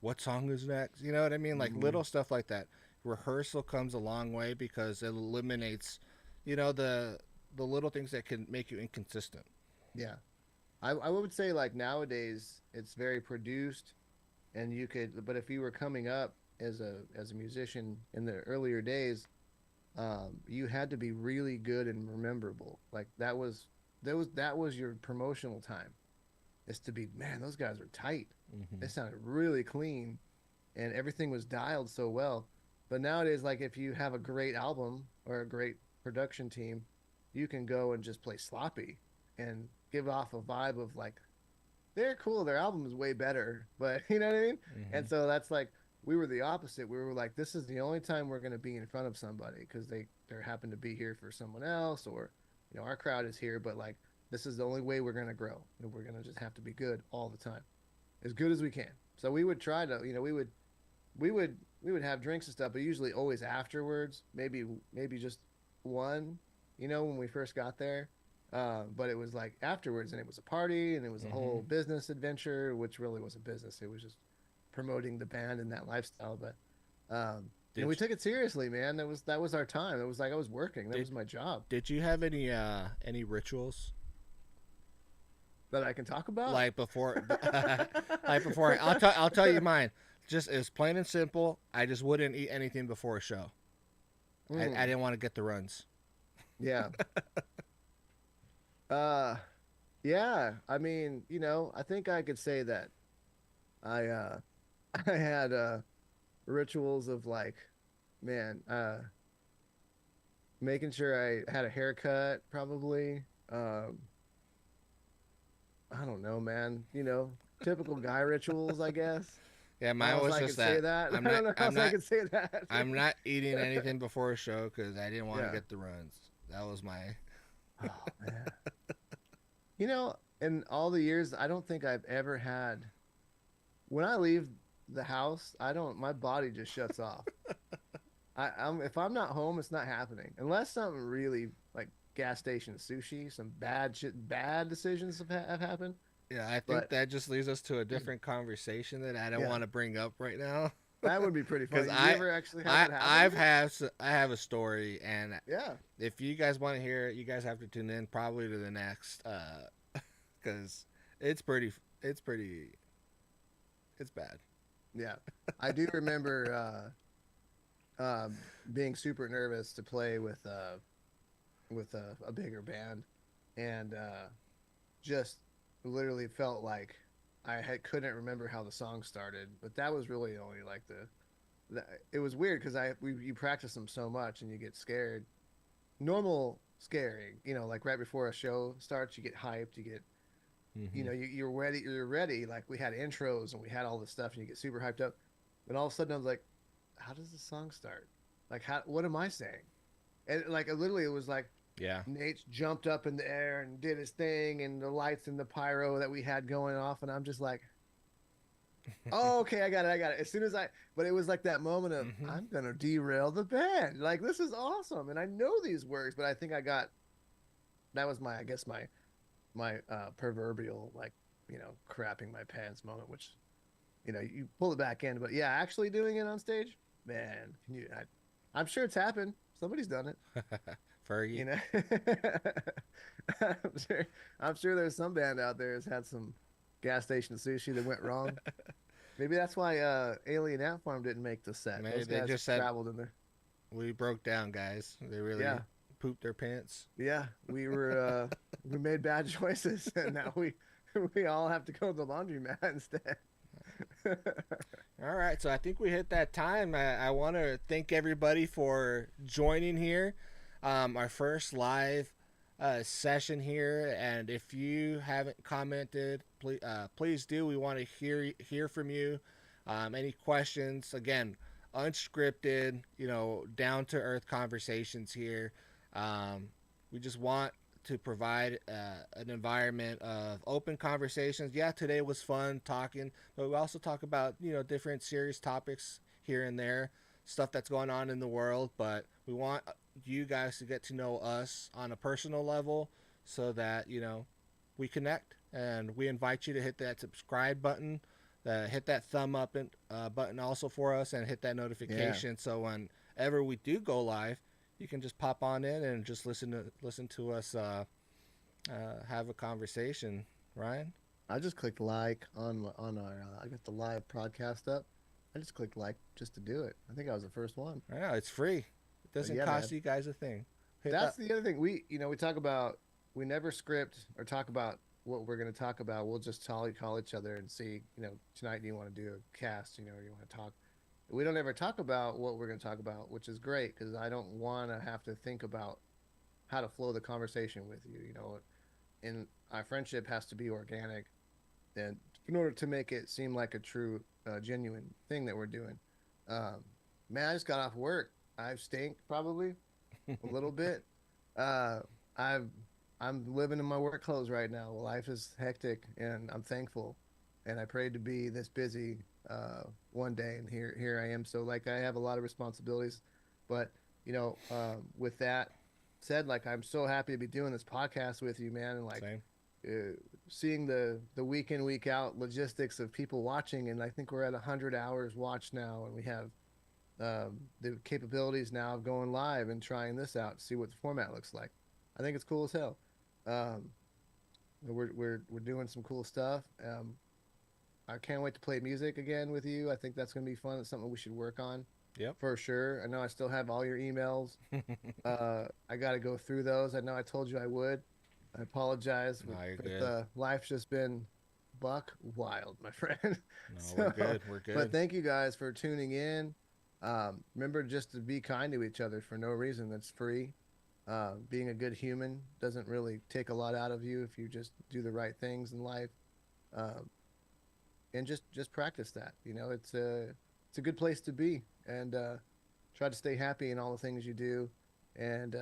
what song is next. You know what I mean? Like Hmm. little stuff like that. Rehearsal comes a long way because it eliminates, the little things that can make you inconsistent. Yeah. I would say like nowadays it's very produced, and you could. But if you were coming up as a musician in the earlier days, you had to be really good and rememberable. Like that was your promotional time. Is to be, man, those guys are tight. Hmm. They sounded really clean, and everything was dialed so well. But nowadays, like if you have a great album or a great production team, you can go and just play sloppy and give off a vibe of like they're cool. Their album is way better, but you know what I mean? Hmm. And so that's like we were the opposite. We were like, this is the only time we're going to be in front of somebody because they happen to be here for someone else, or our crowd is here, but like this is the only way we're going to grow, and we're going to just have to be good all the time, as good as we can. So we would try to, we would have drinks and stuff, but usually always afterwards. Maybe just one, when we first got there. But it was like afterwards, and it was a party, and it was a Hmm. whole business adventure, which really was a business. It was just promoting the band and that lifestyle. But we Did took it seriously, man. That was our time. It was like I was working. That did was my job did you have any rituals that I can talk about. like before? Like before, I'll tell you mine. Just it's plain and simple. I just wouldn't eat anything before a show. I Mm, didn't want to get the runs. yeah. Uh, yeah. I mean, I think I could say that I I had rituals of like, man, making sure I had a haircut, probably. I don't know, man. Typical guy rituals, I guess. Yeah, How mine else was I just could say that. that? I'm I not. don't know how I'm else I not. could say that. I'm not eating anything before a show because I didn't want to Yeah. get the runs. That was my. Oh man. In all the years, I don't think I've ever had. When I leave the house, I don't. My body just shuts off. If I'm not home, it's not happening unless something really like gas station sushi, some bad shit, bad decisions have happened. Yeah, I think But that just leads us to a different conversation that I don't yeah, want to bring up right now. that would be pretty Because funny. You ever actually have that happen to you? I have a story, and Yeah. if you guys want to hear it, you guys have to tune in probably to the next, because it's pretty, it's pretty, it's bad. Yeah, I do remember being super nervous to play with. with a bigger band, and just literally felt like couldn't remember how the song started. But that was really only like it was weird because you practice them so much and you get scared. Normal scaring, like right before a show starts, you get hyped, you get Mm-hmm. you're ready, like we had intros and we had all this stuff and you get super hyped up, and all of a sudden I was like, how does the song start? Like, what am I saying? And like literally it was like Yeah. Nate jumped up in the air and did his thing, and the lights and the pyro that we had going off, and I'm just like, oh, okay, I got it. As soon as but it was like that moment of Mm-hmm. I'm gonna derail the band. Like, this is awesome, and I know these words, but I think that was I guess my proverbial, like, crapping my pants moment, which you pull it back in, but yeah, actually doing it on stage, man, I'm sure it's happened. Somebody's done it, you Fergie. know. I'm sure. I'm sure there's some band out there that's had some gas station sushi that went wrong. Maybe that's why Alien Ant Farm didn't make the set. Maybe Those they guys just said traveled in there. we broke down, guys. They really Yeah, pooped their pants. yeah. We made bad choices, and now we all have to go to the laundromat instead. All right, so I think we hit that time. I want to thank everybody for joining here, our first live session here. And if you haven't commented, please do. We want to hear from you. Any questions? Again, unscripted, down to earth conversations here. Um, we just want to provide an environment of open conversations. Yeah, today was fun talking, but we also talk about different serious topics here and there, stuff that's going on in the world. But we want you guys to get to know us on a personal level, so that we connect. And we invite you to hit that subscribe button, hit that thumb up button also for us, and hit that Yeah, notification so whenever we do go live, you can just pop on in and just listen to us have a conversation. Ryan? I just clicked like on our. I got the live podcast up. I just clicked like just to do it. I think I was the first one. I know it's free. It But doesn't yeah, cost man. you guys a thing. Hit That's that. the other thing. We talk about, we never script or talk about what we're going to talk about. We'll just call each other and see, tonight do you want to do a cast, or you want to talk. We don't ever talk about what we're going to talk about, which is great because I don't want to have to think about how to flow the conversation with you, and our friendship has to be organic, and in order to make it seem like a true, genuine thing that we're doing. Um, Man, I just got off work. I stink probably a little bit. Uh, I've I'm living in my work clothes right now. Life is hectic, and I'm thankful. And I prayed to be this busy one day, and here I am. So like I have a lot of responsibilities, but with that said, like I'm so happy to be doing this podcast with you, man, and like Same. seeing the week in week out logistics of people watching, and I think we're at 100 hours watched now, and we have the capabilities now of going live and trying this out to see what the format looks like. I think it's cool as hell. Um, we're doing some cool stuff. I can't wait to play music again with you. I think that's gonna be fun. It's something we should work on Yep. for sure. I know I still have all your emails. I got to go through those. I know I told you I would. I apologize, No, you're but good. life's just been buck wild, my friend. No, we're So, good. We're but good. thank you guys for tuning in. Remember just to be kind to each other for no reason. That's free. Being a good human doesn't really take a lot out of you if you just do the right things in life. Um, and just practice that. It's a good place to be, and try to stay happy in all the things you do. And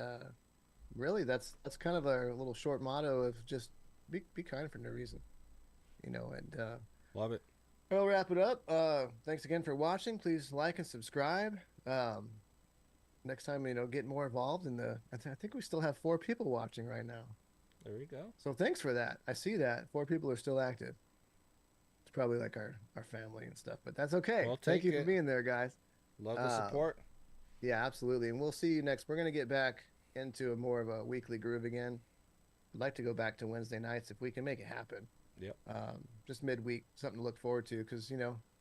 really, that's kind of our little short motto of just be kind for no reason. And Love it. I'll wrap it up. Thanks again for watching. Please like and subscribe. Um, Next time, get more involved in I think we still have 4 people watching right now. There we go. So thanks for that. I see that 4 people are still active. It's probably like our family and stuff, but that's okay. We'll Thank take you for it. being there, guys. Love the Uh, support. yeah, absolutely. And we'll see you next. We're gonna get back into a more of a weekly groove again. I'd like to go back to Wednesday nights if we can make it happen. Yep. Just midweek, something to look forward to because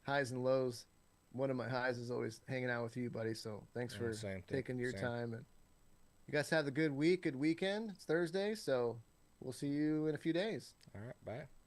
highs and lows. One of my highs is always hanging out with you, buddy. So thanks Yeah, for same thing. taking your Same. time, and You guys have a good week, good weekend. It's Thursday, so we'll see you in a few days. All right, bye.